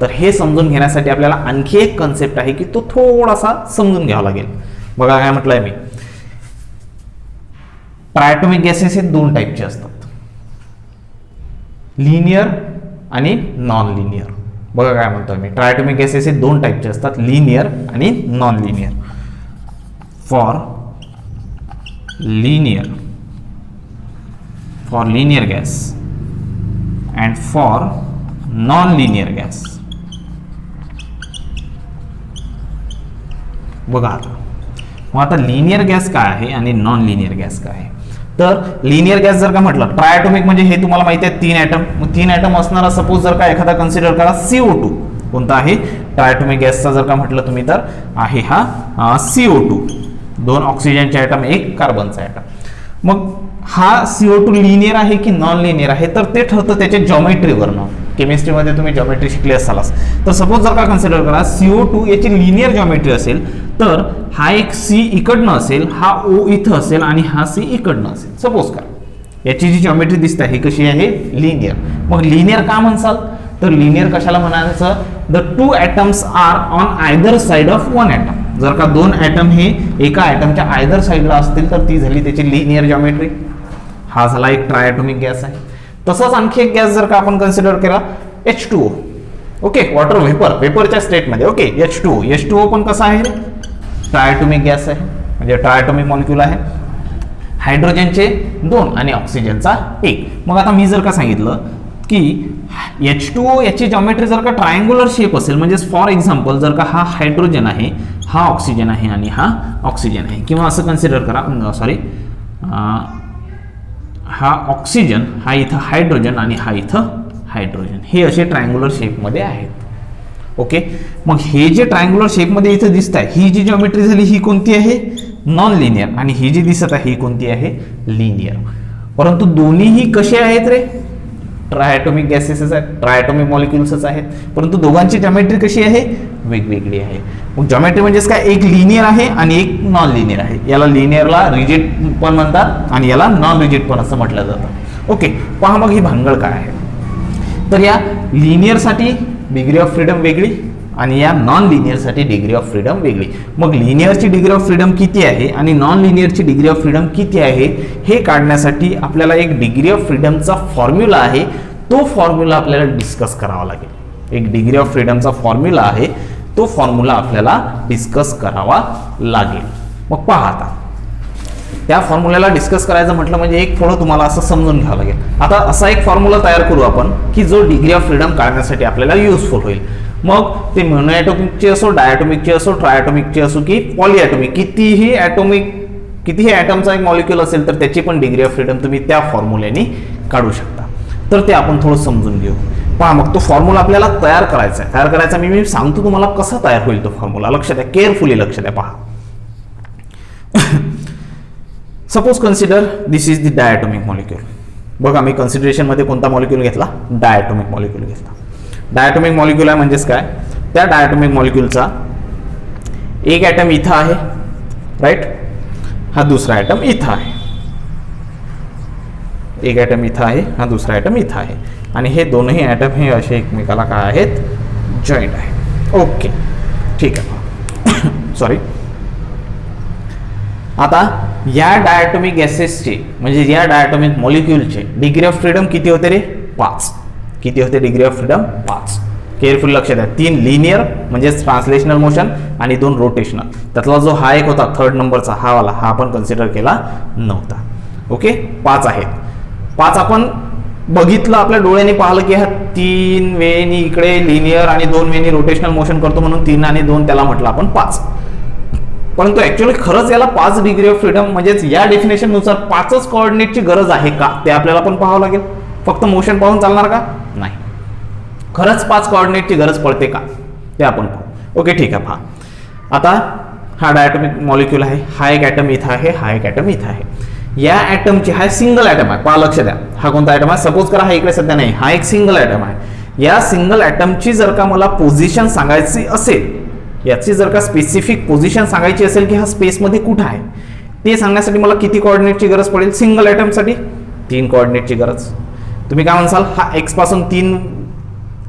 तर हे समजून घेण्यासाठी आपल्याला आणखी एक कन्सेप्ट आहे की तो थोडासा समजून घ्यावा लागेल. बघा काय म्हटलंय मी, ट्रायटॉमिक गॅसेस हे 2 टाईपचे असतात, लिनियर आणि नॉन लिनियर. बघा काय म्हणतोय मी, ट्रायटॉमिक गॅसेस हे 2 टाईपचे असतात, लिनियर आणि non linear. For linear gas and for non linear gas. बघा आता लिनियर गॅस काय आहे आणि नॉन लिनियर गॅस काय आहे. तर लिनियर गॅस जर का म्हटलं, ट्रायटॉमिक म्हणजे हे तुम्हाला माहिती आहे 3 ॲटम, मग 3 ॲटम असणारा सपोज जर का एखादा कन्सिडर करा CO2, कोणता आहे ट्रायटॉमिक गॅसचा जर का म्हटलं तुम्ही तर आहे हा CO2, 2 ऑक्सिजनचे ॲटम, 1 कार्बनचा ॲटम. मग हा CO2 लिनियर आहे की नॉन लिनियर आहे, तर ते ठरतं त्याच्या जॉमेट्रीवरनं. केमिस्ट्रीमध्ये तुम्ही जॉमेट्री शिकले असालच. तर सपोज जर का कन्सिडर करा CO2 याची लिनियर जॉमेट्री असेल, तर हा एक C इकडनं असेल, हा O इथं असेल आणि हा C इकडनं असेल. सपोज करा याची जी जॉमेट्री दिसते ही कशी आहे, लिनियर. मग लिनियर का म्हणसाल, तर लिनियर कशाला म्हणायचं, the 2 atoms are on either side of 1 atom. जर का 2 ॲटम हे एका ॲटमच्या आयदर साइडला असतील तर ती झाली त्याची लिनियर जॉमेट्री. हा झाला एक ट्रायटॉमिक गॅस आहे. तसाच आणखी एक गॅस जर का आपण कन्सिडर केला H2O, ओके, वॉटर वेपरच्या स्टेटमध्ये, ओके, H2O पण कसा आहे, ट्रायटॉमिक गॅस आहे, म्हणजे ट्रायटॉमिक मॉलिक्यूल आहे. हायड्रोजनचे 2 आणि ऑक्सिजनचा 1. मग आता मी जर का सांगितलं की H2O याची जॉमेट्री जर का ट्रायंग्युलर शेप असेल, म्हणजे फॉर एक्झाम्पल जर का हा हायड्रोजन आहे, हा ऑक्सिजन आहे आणि हा ऑक्सिजन आहे, किंवा असं कन्सिडर करा, सॉरी, हा ऑक्सिजन, हा इथं हायड्रोजन आणि हा इथं हायड्रोजन, हे असे ट्रायंग्युलर शेपमध्ये आहेत. ओके, मग हे जे ट्रायंग्युलर शेपमध्ये इथं दिसत आहे, ही जी जॉमेट्री झाली ही कोणती आहे, नॉन लिनियर, आणि ही जी दिसत आहे ही कोणती आहे, लिनियर. परंतु दोन्हीही कसे आहेत रे, ट्रायटॉमिक गॅसेसच आहेत, ट्रायटॉमिक मॉलिक्युल्सच आहेत, परंतु दोघांची जॉमेट्री कशी आहे, वेगवेगळी आहे. मग जॉमेट्री म्हणजेच काय, एक लिनियर आहे आणि एक नॉन लिनियर आहे. याला लिनियरला रिजिड पण म्हणतात आणि याला नॉन रिजिड पण असं म्हटलं जातं. ओके, पहा मग ही भानगड काय आहे. तर या लिनियरसाठी डिग्री ऑफ फ्रीडम वेगळी आणि या नॉन लिनियरसाठी डिग्री ऑफ फ्रीडम वेगळी. मग लिनियरची डिग्री ऑफ फ्रीडम किती आहे आणि नॉन लिनियरची डिग्री ऑफ फ्रीडम किती आहे हे काढण्यासाठी आपल्याला एक डिग्री ऑफ फ्रीडमचा फॉर्म्युला आहे, तो फॉर्म्युला आपल्याला डिस्कस करावा लागेल. एक डिग्री ऑफ फ्रीडमचा फॉर्म्युला आहे, तो फॉर्म्युला आपल्याला डिस्कस करावा लागेल. मग पहा आता त्या फॉर्म्युल्याला डिस्कस करायचं म्हटलं म्हणजे एक थोडं तुम्हाला असं समजून घ्यावं लागेल. आता असा एक फॉर्म्युला तयार करू आपण की जो डिग्री ऑफ फ्रीडम काढण्यासाठी आपल्याला युजफुल होईल. मग ते मोनोॲटॉमिकची असो, डायॲटॉमिकची असो, ट्रायॲटॉमिकची असो की पॉलीॲटॉमिक, कितीही ॲटमचा एक मॉलिक्यूल असेल तर त्याची पण डिग्री ऑफ फ्रीडम तुम्ही त्या फॉर्म्युल्याने काढू शकता. तर ते आपण थोडं समजून घेऊ. पहा मग तो फॉर्म्युला आपल्याला तयार करायचा मी सांगतो तुम्हाला कसा तयार होईल तो फॉर्म्युला. लक्ष द्या, केअरफुली लक्ष द्या. पहा, suppose consider this is the diatomic molecule. बघा मी कन्सिडरेशनमध्ये कोणता मॉलिक्यूल घेतला, डायॲटॉमिक मॉलिक्यूल घेतला. डायॲटॉमिक मॉलिक्यूल आहे म्हणजेच काय, त्या डायॲटॉमिक मॉलिक्यूलचा एक ॲटम इथं आहे, राईट, हा दुसरा ॲटम इथं आहे. एक ॲटम इथं आहे, हा दुसरा ॲटम इथं आहे आणि हे दोनही ॲटम हे असे एकमेकाला काय आहेत, जॉईंट आहे. ओके, ठीक आहे. सॉरी, आता या डायॲटॉमिक गॅसेसचे म्हणजे या डायॲटॉमिक मॉलिक्यूलचे डिग्री ऑफ फ्रीडम किती होते रे, 5. किती होते डिग्री ऑफ फ्रीडम, 5. केअरफुल लक्ष द्या. 3 लिनियर म्हणजे ट्रान्सलेशनल मोशन आणि 2 रोटेशनल. त्यातला जो हा एक होता 3rd नंबरचा हा वाला, हा आपण कन्सिडर केला नव्हता. ओके, 5 आहेत. 5 आपण बघितलं, आपल्या डोळ्याने पाहिलं की हा 3 वेनी इकडे लिनियर आणि 2 वेनी रोटेशनल मोशन करतो म्हणून 3 आणि 2 त्याला म्हटलं आपण 5. परंतु ऍक्च्युअली खरंच याला 5 डिग्री ऑफ फ्रीडम म्हणजेच या डेफिनेशन नुसार 5च कोऑर्डिनेटची गरज आहे का ते आपल्याला पण पाहावं लागेल. फक्त मोशन पाहून चालणार का? नाही. खरंच 5 कोऑर्डिनेटची गरज पडते का ते आपण पाहू. ओके ठीक आहे. पहा आता हा डायटॉमिक मॉलिक्यूल आहे, हा एक ॲटम इथं आहे, हा एक ॲटम इथं आहे. या ॲटमची हा सिंगल ॲटम आहे. पहा लक्ष द्या, हा कोणता ॲटम आहे? सपोज करा हा इकडे सध्या नाही, हा एक सिंगल ॲटम आहे. या सिंगल ॲटमची जर का मला पोझिशन सांगायची असेल, याची जर का स्पेसिफिक पोझिशन सांगायची असेल की हा स्पेसमध्ये कुठं आहे ते सांगण्यासाठी मला किती कोऑर्डिनेटची गरज पडेल? सिंगल ॲटमसाठी 3 कोऑर्डिनेटची गरज. तुम्ही काय म्हणसाल? हा एक्स पासून 3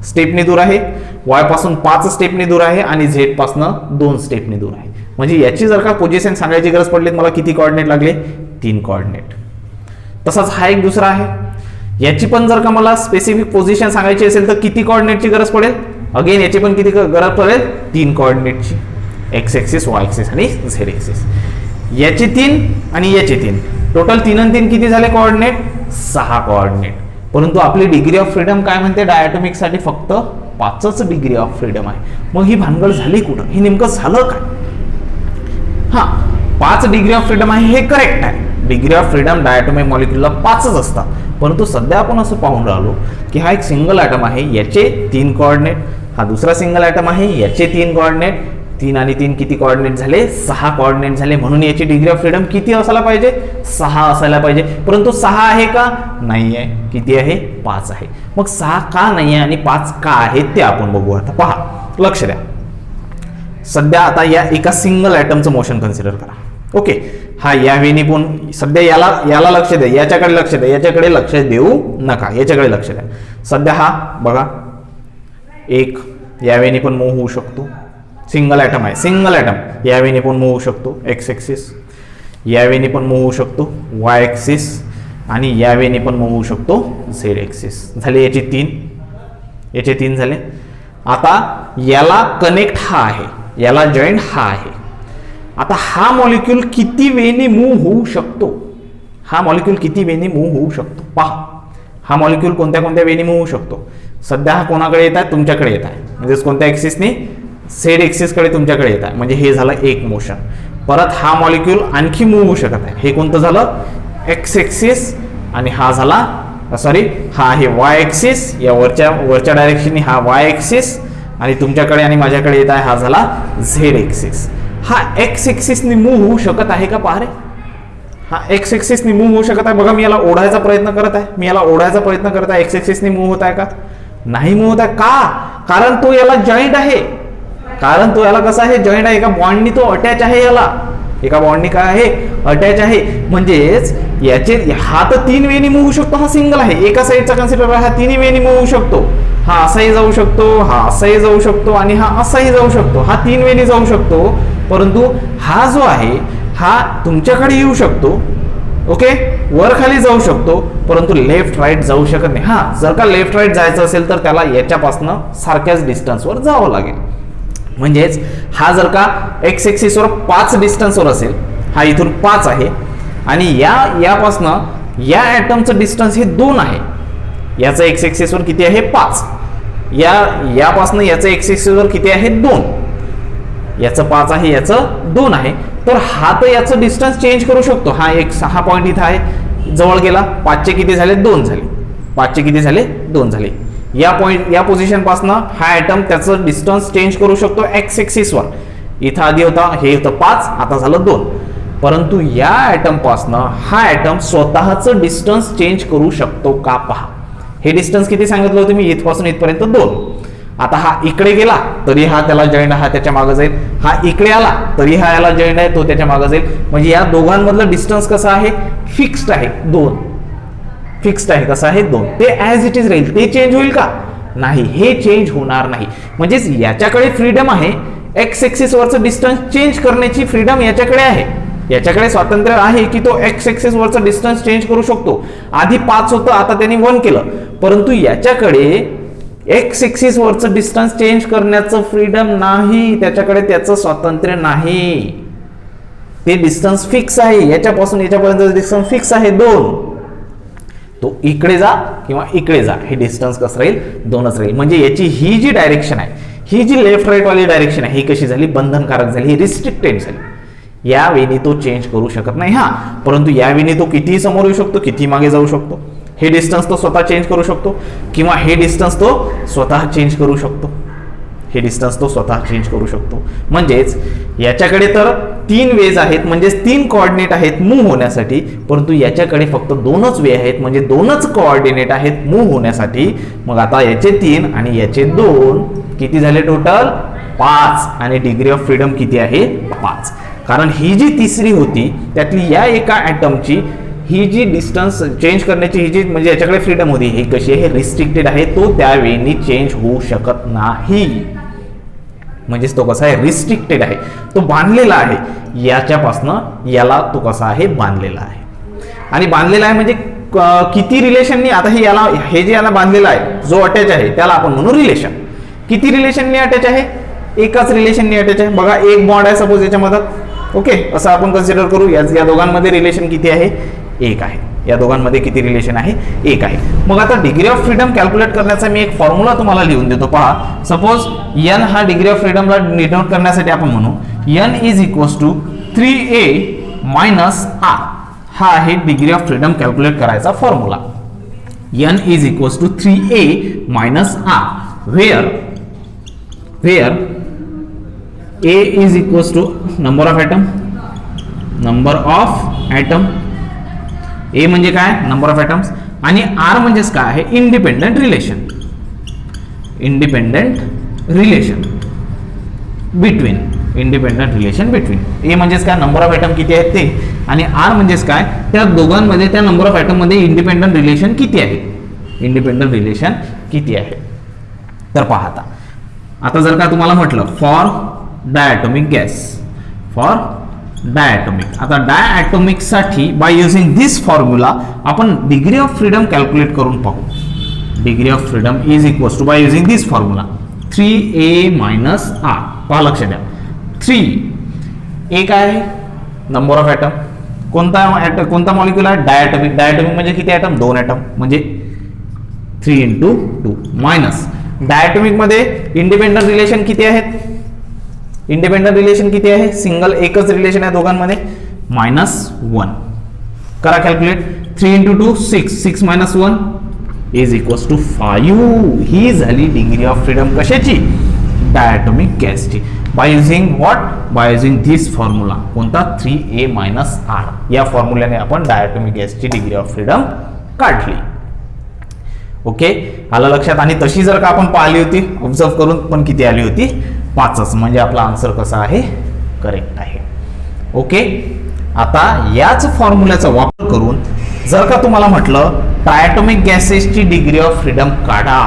स्टेपने दूर आहे, वाय पासून 5 स्टेपने दूर आहे आणि झेड पासून 2 स्टेपने दूर आहे. म्हणजे याची जर का पोझिशन सांगायची गरज पडली मला किती कोऑर्डिनेट लागले? 3 कोऑर्डिनेट. तसाच हा एक दुसरा आहे, याची पण जर का मला स्पेसिफिक पोझिशन सांगायची असेल तर किती कोऑर्डिनेटची गरज पडेल? अगेन याची पण किती गरज पडेल? 3 कोऑर्डिनेटची. एक्स एक्सिस, वाय एक्सिस आणि झेड एक्सिस. याची 3 आणि याची 3, टोटल 3 आणि 3 किती झाले कोऑर्डिनेट? 6 कोऑर्डिनेट. परंतु आपली डिग्री ऑफ फ्रीडम काय म्हणते? डायटॉमिक साठी फक्त 5च डिग्री ऑफ फ्रीडम आहे. मग ही भानगड झाली कुठं? हे नेमकं झालं काय? हा 5 डिग्री ऑफ फ्रीडम आहे हे करेक्ट आहे. डिग्री ऑफ फ्रीडम डायटॉमिक मॉलिक्यूलला 5च असतात. परंतु सध्या आपण असं पाहून राहिलो की हा एक सिंगल ॲटम आहे, याचे 3 कोऑर्डिनेट, हा दुसरा सिंगल ॲटम आहे, याचे 3 कोऑर्डिनेट. 3 आणि 3 किती कोऑर्डिनेट झाले? 6 कोऑर्डिनेट झाले. म्हणून याची डिग्री ऑफ फ्रीडम किती असायला पाहिजे? 6 असायला पाहिजे. परंतु 6 आहे का? नाही आहे. किती आहे? 5 आहे. मग 6 का नाही आहे आणि 5 का आहे ते आपण बघू. आता पहा, लक्ष द्या. सध्या आता या एका सिंगल ॲटमचं मोशन कन्सिडर करा. ओके, हा या वेनी पण सध्या याला लक्ष द्या, याच्याकडे लक्ष द्या, याच्याकडे लक्ष देऊ नका, याच्याकडे लक्ष द्या. सध्या हा बघा एक या वेनी पण मूव्ह होऊ शकतो. सिंगल ॲटम आहे, सिंगल ॲटम या वेनी पण मूव्ह होऊ शकतो. एक्स एक्सिस या वेनी पण मूव्ह होऊ शकतो. वाय एक्सिस आणि या वेनी पण मूव्ह होऊ शकतो. Z axis. झाले याचे 3 झाले. आता याला कनेक्ट हा आहे, याला जॉईंट हा आहे. आता हा मॉलिक्यूल किती वेनी मूव्ह होऊ शकतो? हा मॉलिक्यूल किती वेनी मूव्ह होऊ शकतो? पहा, हा मॉलिक्यूल कोणत्या कोणत्या वेनी मूव्ह होऊ शकतो? सध्या हा कोणाकडे येत आहे? तुमच्याकडे येत आहे. म्हणजेच कोणत्या एक्सिसने? झेड एक्सिसकडे तुमच्याकडे येत आहे. म्हणजे हे झालं एक मोशन. परत हा मॉलिक्यूल आणखी मूव्ह होऊ शकत आहे. हे कोणतं झालं? X axis. आणि हा झाला सॉरी हा आहे वाय एक्सिस. या वरच्या डायरेक्शनने हा वाय एक्सिस आणि तुमच्याकडे आणि माझ्याकडे येत आहे हा झाला झेड एक्सिस. हा एक्स एक्सिसने मूव्ह होऊ शकत आहे का? पहा रे, हा एक्स एक्सिसने मूव्ह होऊ शकत आहे. बघा मी याला ओढायचा प्रयत्न करत आहे, एक्स एक्सिसने मूव्ह होत आहे का? नाही मूव्ह होत आहे. का? कारण तो याला जॉईंट आहे. कारण तो याला कसा आहे? जॉईंट आहे. एका बॉन्डनी तो अटॅच आहे. याला एका बॉन्डनी काय आहे? अटॅच आहे. म्हणजेच याचे हा तर 3 वेनी मूव्ह होऊ शकतो. हा सिंगल आहे, एका साईडचा कन्सिडर हा 3 वेनी मूव्ह होऊ शकतो. हा असाही जाऊ शकतो, हा असाही जाऊ शकतो आणि हा असाही जाऊ शकतो. हा 3 वेनी जाऊ शकतो. परंतु हा जो आहे हा तुमच्याकडे येऊ शकतो. ओके, वर खाली जाऊ शकतो, परंतु लेफ्ट राईट जाऊ शकत नाही. हा जर का लेफ्ट राईट जायचं असेल तर त्याला याच्यापासून सारख्याच डिस्टन्सवर जावं लागेल. म्हणजेच हा जर का एक्स एक्सिसवर 5 डिस्टन्सवर असेल, हा इथून 5 आहे आणि यापासनं या ॲटमचं डिस्टन्स हे 2 आहे. याचं एक्स एक्सिसवर किती आहे? 5. यापासनं याचं एक्स एक्सिसवर किती आहे? 2. याचं 5 आहे, याचं 2 आहे. तर हा तर याचं डिस्टन्स चेंज करू शकतो. हा पॉईंट इथं आहे, जवळ गेला. 5चे किती झाले? 2 झाले. 5चे किती झाले? 2 झाले. या पोझिशन पासनं हा ॲटम त्याचं डिस्टन्स चेंज करू शकतो एक्स एक्सिसवर. इथं आधी होता, हे होतं 5, आता झालं 2. परंतु या ॲटम पासनं हा ॲटम स्वतःचं डिस्टन्स चेंज करू शकतो का? पहा, हे डिस्टन्स किती सांगितलं होतं मी? इथपासून इथपर्यंत 2. आता हा इकडे गेला तरी हा त्याला जॉईंट, हा त्याच्या मागे जाईल. हा इकडे आला तरी हा याला जॉईंट आहे, तो त्याच्या मागे जाईल. म्हणजे या दोघांमधलं डिस्टन्स कसं आहे? फिक्स्ड आहे, 2. फिक्स्ड आहे. कसं आहे? 2. ते ॲज इट इज राहील. ते चेंज होईल का? नाही, हे चेंज होणार नाही. म्हणजेच याच्याकडे फ्रीडम आहे, एक्स एक्सिस वरचं डिस्टन्स चेंज करण्याची फ्रीडम याच्याकडे आहे. याच्याकडे स्वातंत्र्य आहे की तो एक्स एक्सिस वरचं डिस्टन्स चेंज करू शकतो. आधी 5 होतं, आता त्यांनी 1 केलं. परंतु याच्याकडे एक्स एक्सिस वरचं डिस्टन्स चेंज करण्याचं फ्रीडम नाही. त्याच्याकडे त्याचं स्वातंत्र्य नाही. ते डिस्टन्स फिक्स आहे. याच्यापासून याच्यापर्यंत डिस्टन्स फिक्स आहे 2. तो इकडे जा किंवा इकडे जा, हे डिस्टन्स कसं राहील? 2च राहील. म्हणजे याची ही जी डायरेक्शन आहे, ही जी लेफ्ट राईट वाली डायरेक्शन आहे, ही कशी झाली? बंधनकारक झाली, ही रिस्ट्रिक्टेड झाली. या वेनी तो चेंज करू शकत नाही. हा, परंतु या वेनी तो कितीही समोर येऊ शकतो, किती मागे जाऊ शकतो. हे डिस्टन्स तो स्वतः चेंज करू शकतो किंवा हे डिस्टन्स तो स्वतः चेंज करू शकतो. हे डिस्टन्स तो स्वतः चेंज करू शकतो. म्हणजेच याच्याकडे तर 3 वेज आहेत, म्हणजेच 3 कोऑर्डिनेट आहेत मूव्ह होण्यासाठी, परंतु याच्याकडे फक्त 2च वे आहेत, म्हणजे 2च कोऑर्डिनेट आहेत मूव्ह होण्यासाठी. मग आता याचे 3 आणि याचे 2 किती झाले टोटल 5 आणि डिग्री ऑफ फ्रीडम किती आहे 5. कारण ही जी तिसरी होती त्यातली या एका ॲटमची ही जी डिस्टन्स चेंज करण्याची ही जी म्हणजे याच्याकडे फ्रीडम होती, ही कशी आहे, रिस्ट्रिक्टेड आहे, तो त्या वेळी चेंज होऊ शकत नाही. म्हणजेच तो कसा आहे, रिस्ट्रिक्टेड आहे, तो बांधलेला आहे. याच्यापासनं याला तो कसा आहे, बांधलेला आहे. आणि बांधलेला आहे म्हणजे किती रिलेशननी, आता हे याला हे जे याला बांधलेला आहे जो अटॅच आहे त्याला आपण म्हणू रिलेशन. किती रिलेशननी अटॅच आहे, एकाच रिलेशननी अटॅच आहे. बघा एक बॉन्ड आहे सपोज याच्यामध्ये, ओके, असं आपण कन्सिडर करू. या दोघांमध्ये रिलेशन किती आहे, 1 आहे. या दोघांमध्ये किती रिलेशन आहे, 1 आहे. मग आता डिग्री ऑफ फ्रीडम कॅल्क्युलेट करण्याचा मी एक फॉर्म्युला तुम्हाला लिहून देतो. पहा, सपोज n हा डिग्री ऑफ फ्रीडमला डिनोट करण्यासाठी आपण म्हणू n is equals to 3a minus r. हा आहे डिग्री ऑफ फ्रीडम कॅल्क्युलेट करायचा formula. n is equals to 3a minus r, where a is equals to number of atom. a म्हणजे काय, number of atoms, आणि r म्हणजेच काय आहे, independent relation between. a म्हणजेच काय, नंबर ऑफ ॲटम किती आहेत ते, आणि r म्हणजेच काय, त्या दोघांमध्ये त्या नंबर ऑफ ॲटम मध्ये इंडिपेंडंट रिलेशन किती आहे. तर पहा आता जर का तुम्हाला म्हटलं फॉर डायटोमिक गॅस, आता डायटोमिक साठी बाय युजिंग दिस फॉर्म्युला आपण डिग्री ऑफ फ्रीडम कॅल्क्युलेट करून पाहू. Degree of freedom is equals to by using this formula 3a minus r. पहा, लक्ष द्या, 3 काय आहे, नंबर ऑफ ॲटम. कोणता मॉलिक्यूल आहे, डायटोमिक. म्हणजे किती ॲटम, 2 ॲटम, म्हणजे 3 × 2 मायनस डायटोमिक मध्ये इंडिपेंडंट रिलेशन किती आहेत, सिंगल एकच रिलेशन आहे दोघांमध्ये, -1. करा calculate, 3 × 2 6 minus 1 is equals to 5. ही झाली डिग्री ऑफ फ्रीडम कशाची, डायटोमिक गॅसची. बाय युझिंग दिस फॉर्म्युला, कोणता, 3a मायनस r. या फॉर्म्युल्याने आपण डायटोमिक गॅसची डिग्री ऑफ फ्रीडम काढली. ओके, आलं लक्षात. आणि तशी जर का आपण पाहिली होती ऑब्झर्व करून, पण किती आली होती, 5च. म्हणजे आपला आन्सर कसा आहे, करेक्ट आहे. ओके, आता याच फॉर्म्युल्याचा वापर करून जर का तुम्हाला म्हटलं ट्रायटोमिक गॅसेसची डिग्री ऑफ फ्रीडम काढा,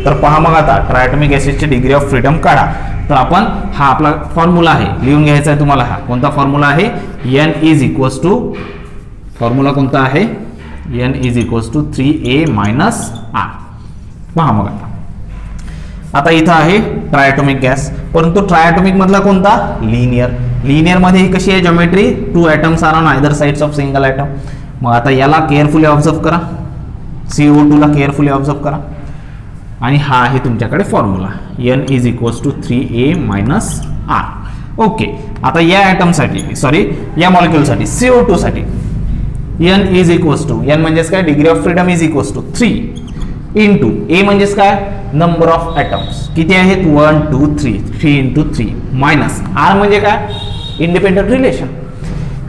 तर पहा मग आता ट्रायटोमिक गॅसेसची डिग्री ऑफ फ्रीडम काढा. तर आपण हा आपला फॉर्म्युला आहे, लिहून घ्यायचा आहे तुम्हाला. हा कोणता फॉर्म्युला आहे, n is equals to, formula कोणता आहे, n is equals to 3a minus r. पहा मग आता इथं आहे ट्रायटोमिक गॅस, परंतु ट्रायटोमिक मधला कोणता, लिनियर मध्ये कशी आहे geometry, 2 atoms are on either sides of single atom. मग आता याला केअरफुली ऑब्झर्व करा, CO2 ला केअरफुली ऑब्झर्व करा, आणि हा आहे तुमच्याकडे formula n is equals to 3a minus r. Okay, आता या ॲटमसाठी, सॉरी या मॉलिक्यूलसाठी, CO2 साठी n is equals to, n म्हणजेच काय, degree of freedom is equals to 3 into a म्हणजेच काय, नंबर ऑफ ॲटम्स किती आहेत, 1 2 3, 3 × 3 मायनस r म्हणजे काय, इंडिपेंडंट रिलेशन.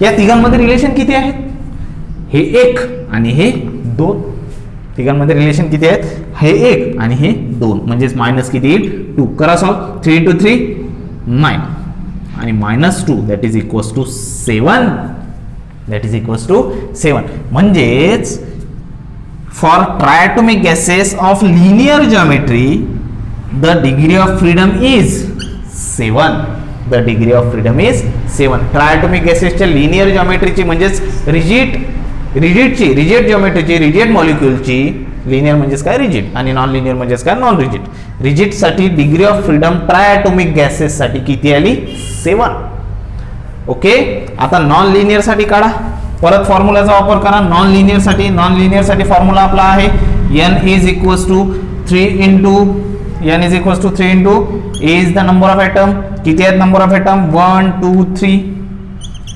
या तिघांमध्ये रिलेशन किती आहेत, हे 1 आणि हे 2. तिघांमध्ये रिलेशन किती आहेत, हे 1 आणि हे 2, म्हणजेच मायनस किती येईल, 2. करा सॉल्व, 3 × 3 9 आणि -2 दॅट इज इक्वल्स टू 7. म्हणजेच for triatomic gases of linear geometry the degree of freedom is 7. triatomic gases च्या linear geometry ची म्हणजेच रिजिड जिओमेट्रीची, रिजिड मॉलिक्यूलची, लिनियर म्हणजेच काय, रिजिड, आणि नॉन लिनियर म्हणजेच काय, नॉन रिजिड. रिजिड साठी डिग्री ऑफ फ्रीडम ट्रायटोमिक गॅसेस साठी किती आली, 7. ओके, आता नॉन लिनियर साठी काढा, परत फॉर्म्युलाचा वापर करा. नॉन लिनियर साठी फॉर्म्युला आपला आहे n is equals to 3 into a is the number of atom. किती आहेत number of atom, 1 2 3.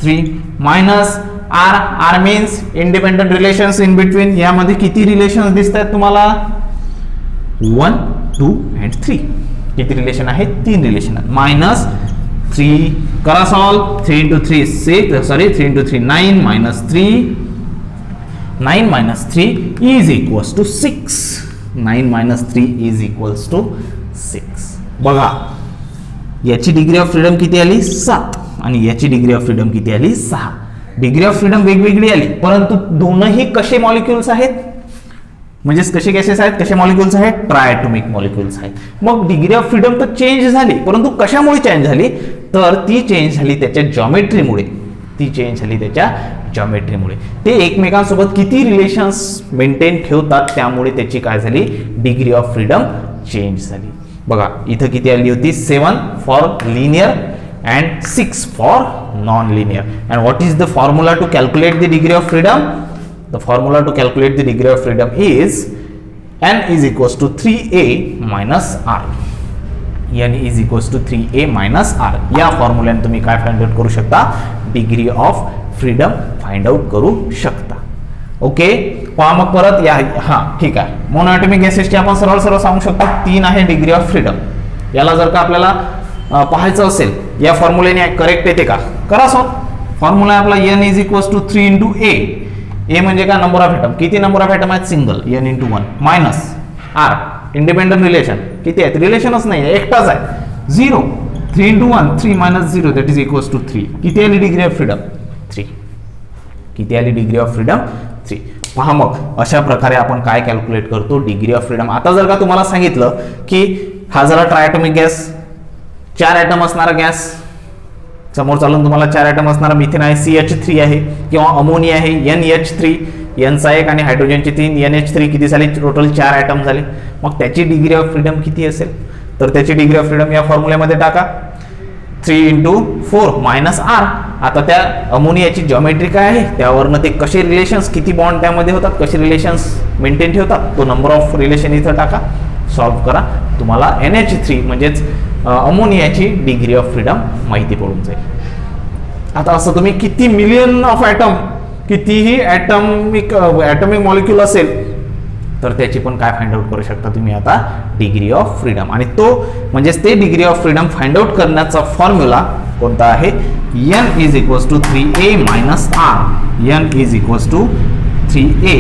3 minus r, r means independent relations in between. यामध्ये किती रिलेशन्स दिसत आहेत तुम्हाला? 1, 2 and 3. किती रिलेशन आहेत? 3 रिलेशन आहेत. मायनस 3 करा solve. 3 into 3 6, sorry 3 into 3 9 minus 3, 9 minus 3 is equals to 6. 9 minus 3 is equals to 6. बघा याची डिग्री ऑफ फ्रीडम किती आली? 7 आणि याची डिग्री ऑफ फ्रीडम किती आली? 6. डिग्री ऑफ फ्रीडम वेगवेगळी आली, परंतु दोनही कसे मॉलिक्युल्स आहेत? म्हणजे कसे गॅसेस आहेत, कसे मॉलिक्युल्स आहेत? ट्रायटोमिक मॉलिक्युल्स आहेत. मग डिग्री ऑफ फ्रीडम तर चेंज झाली, परंतु कशामुळे चेंज झाली? तर ती चेंज झाली त्याच्या जॉमेट्रीमुळे. ती चेंज झाली त्याच्या जॉमेट्रीमुळे. ते एकमेकांसोबत किती रिलेशन्स मेंटेन ठेवतात त्यामुळे त्याची काय झाली? डिग्री ऑफ फ्रीडम चेंज झाली. बघा इथं किती आली होती? 7 for linear and 6 for non-linear. And what is the formula to calculate the degree of freedom? The formula to calculate the degree of freedom is n is equals to 3a minus r. n is equals to 3a minus r. या फॉर्म्युल्याने तुम्ही काय find out करू शकता? Degree of freedom find out करू शकता. Okay, पहा मग परत या. हा ठीक आहे. मोनोएटॉमिक गॅसेसची आपण सरळ सरळ सांगू शकतो 3 आहे डिग्री ऑफ फ्रीडम. याला जर का आपल्याला पाहायचं असेल या फॉर्म्युल्याने करेक्ट येते का? करा सॉल्व. फॉर्म्युला आहे आपला n is equals to 3 into A. A म्हणजे काय? Number of atom. किती नंबर ऑफ ॲटम आहेत? Single. n into 1 minus R, independent relation किती आहेत? रिलेशनच नाही आहे, एकटाच आहे. 0. 3 इंटू 1 3 minus 0 that is equals to 3. किती आली डिग्री ऑफ फ्रीडम? 3. किती आली डिग्री ऑफ फ्रीडम? 3. पहा मग अशा प्रकारे आपण काय कॅल्क्युलेट करतो डिग्री ऑफ फ्रीडम. आता जर का तुम्हाला सांगितलं की हा जरा ट्रायटोमिक गॅस, 4 ॲटम असणारा गॅस, समोर चालून तुम्हाला 4 ॲटम असणारा मिथेन आहे, CH3 आहे किंवा अमोनिया आहे NH3, Nचा 1 आणि हायड्रोजनचे 3 NH3, किती झाले? टोटल 4 ॲटम झाले. मग त्याची डिग्री ऑफ फ्रीडम किती असेल? तर त्याची डिग्री ऑफ फ्रीडम या फॉर्म्युल्यामध्ये टाका. 3 इंटू 4 मायनस आर. आता त्या अमोनियाची जॉमेट्री काय आहे त्यावरनं ते कसे रिलेशन्स, किती बॉन्ड त्यामध्ये होतात, कसे रिलेशन्स मेंटेन ठेवतात, तो नंबर ऑफ रिलेशन इथं टाका. सॉल्व करा, तुम्हाला NH3 म्हणजेच अमोनियाची डिग्री ऑफ फ्रीडम माहिती पडून जाईल. आता असं तुम्ही किती मिलियन ऑफ ॲटम, कितीही ॲटॉमिक मॉलिक्यूल असेल तर त्याची पण काय फाइंड आउट करू शकता तुम्ही आता? Degree of freedom. आणि तो म्हणजेच ते degree of freedom find out करण्याचा फॉर्म्युला कोणता आहे? n is equals to 3a minus r. n is equals to 3a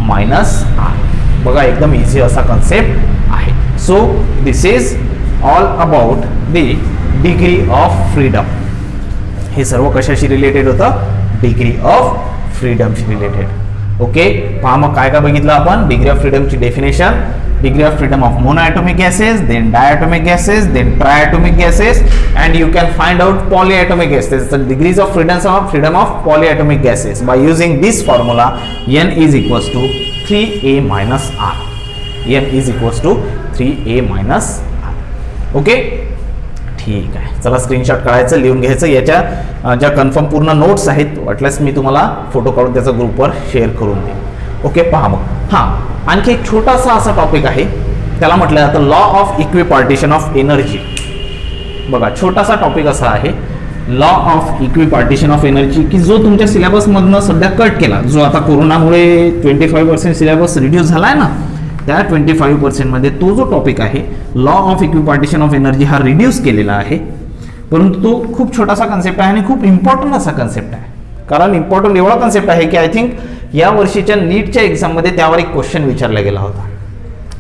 minus r. बघा एकदम इझी असा कन्सेप्ट आहे. So this is all about the degree of freedom. हे सर्व कशाशी रिलेटेड होतं? डिग्री ऑफ फ्रीडमशी रिलेटेड. ओके, पहा मग काय काय बघितलं आपण? डिग्री ऑफ फ्रीडमची definition, degree of freedom of monoatomic gases, then diatomic gases, then triatomic gases, and you can find out polyatomic gases, the degrees of freedom of polyatomic gases by using this formula. n is equals to 3a minus r. n is equals to 3a minus r. Okay, ठीक आहे. चला screenshot काढायचं, लिहून घ्यायचं. याच्या ज्या confirm पूर्ण notes आहेत वाटल्यास मी तुम्हाला फोटो काढून त्याचा ग्रुपवर शेअर करून देईन. ओके, पहा मग. हां, आणखी एक छोटासा असा टॉपिक आहे, त्याला म्हटलं जातं law of equipartition of energy. बघा छोटासा टॉपिक असा आहे law of equipartition of energy, की जो तुमच्या सिलेबसमधनं सध्या कट केला, जो आता कोरोनामुळे 25% सिलेबस रिड्यूस झाला आहे ना, त्या 25% मध्ये तो जो टॉपिक आहे law of equipartition of energy हा रिड्यूस केलेला आहे. परंतु तो खूप छोटासा कन्सेप्ट आहे आणि खूप इम्पॉर्टंट असा कन्सेप्ट आहे. कारण इम्पॉर्टंट एवढा कन्सेप्ट आहे की आय थिंक या वर्षीच्या नीटच्या एक्झाममध्ये त्यावर एक क्वेश्चन विचारला गेला होता.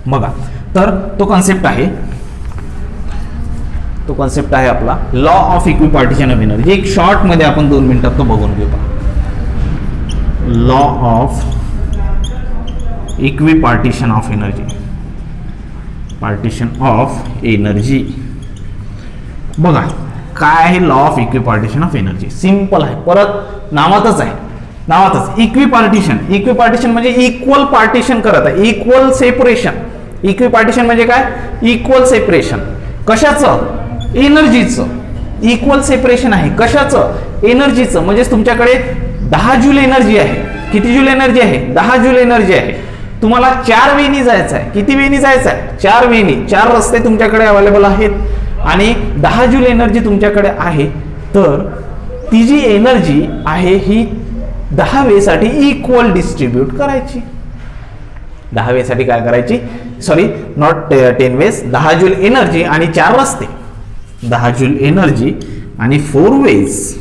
बघा, तर तो कन्सेप्ट आहे आपला law of equipartition of energy. एक शॉर्ट मध्ये आपण 2 मिनिटात तो बघून घेऊ. Law of equipartition of energy, partition of energy. बघा काय आहे law of equipartition of energy? Simple आहे, परत नावातच आहे, नावातच इक्विपार्टिशन. इक्विपार्टिशन म्हणजे इक्वल पार्टिशन करत आहे, इक्वल सेपरेशन. इक्विपार्टिशन म्हणजे काय? Equal separation. कशाचं? एनर्जीचं. इक्वल सेपरेशन आहे कशाचं? एनर्जीचं. म्हणजे तुमच्याकडे 10 जूल एनर्जी आहे. किती जूल एनर्जी आहे? 10 जूल एनर्जी आहे. तुम्हाला 4 वेनी जायचं आहे. किती वेनी जायचं आहे? 4 वेनी. 4 रस्ते तुमच्याकडे अवेलेबल आहेत आणि 10 जूल एनर्जी तुमच्याकडे आहे. तर ती जी एनर्जी आहे ही 10 वेसाठी इक्वल डिस्ट्रीब्यूट करायची. 10 वेसाठी काय करायची, sorry not 10 ways, 10 joule energy आणि 4 रस्ते, 10 जूल एनर्जी आणि 4 वेज.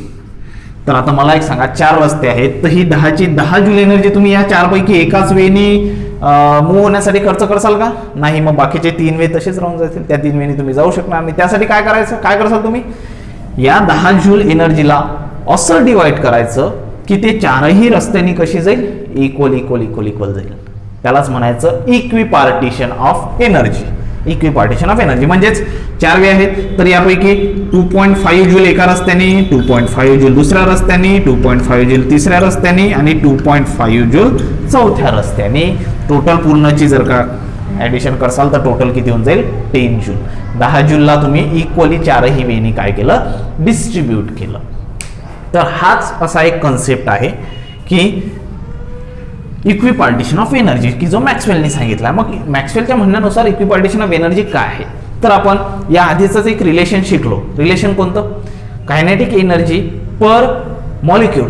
तर आता मला एक सांगा, 4 रस्ते आहेत, तर ही 10 जूल एनर्जी तुम्ही या 4 पैकी एकाच वेनी मूव्ह होण्यासाठी खर्च करसाल का? नाही. मग बाकीचे 3 वे तसेच राहून जातील, त्या 3 वेनी तुम्ही जाऊ शकणार नाही. त्यासाठी काय करायचं, काय करसाल तुम्ही, या 10 जूल एनर्जीला असं डिवाइड करायचं की ते 4ही रस्त्यांनी कशी जाईल, इक्वल इक्वल इक्वल इक्वल जाईल. त्यालाच म्हणायचं इक्विपार्टिशन ऑफ एनर्जी. इक्विपार्टिशन ऑफ एनर्जी म्हणजेच 4 वे आहेत, तर यापैकी 2.5 जूल एका रस्त्याने, 2.5 जूल दुसऱ्या रस्त्याने, 2.5 जूल तिसऱ्या रस्त्याने आणि 2.5 जूल चौथ्या रस्त्याने. टोटल पूर्णची जर का ऍडिशन करसाल तर टोटल किती होऊन जाईल, 10 जूल. 10 जूलला तुम्ही इक्वली 4ही वेनी काय केलं, डिस्ट्रीब्यूट केलं. तर हाच असा एक कन्सेप्ट आहे की इक्विपार्टिशन ऑफ एनर्जी, की जो मॅक्सवेलने सांगितला. मग मॅक्सवेलच्या म्हणण्यानुसार इक्विपार्टिशन ऑफ एनर्जी काय आहे, तर आपण या आधीच एक रिलेशन शिकलो. रिलेशन कोणतं, कायनेटिक एनर्जी पर मॉलिक्यूल.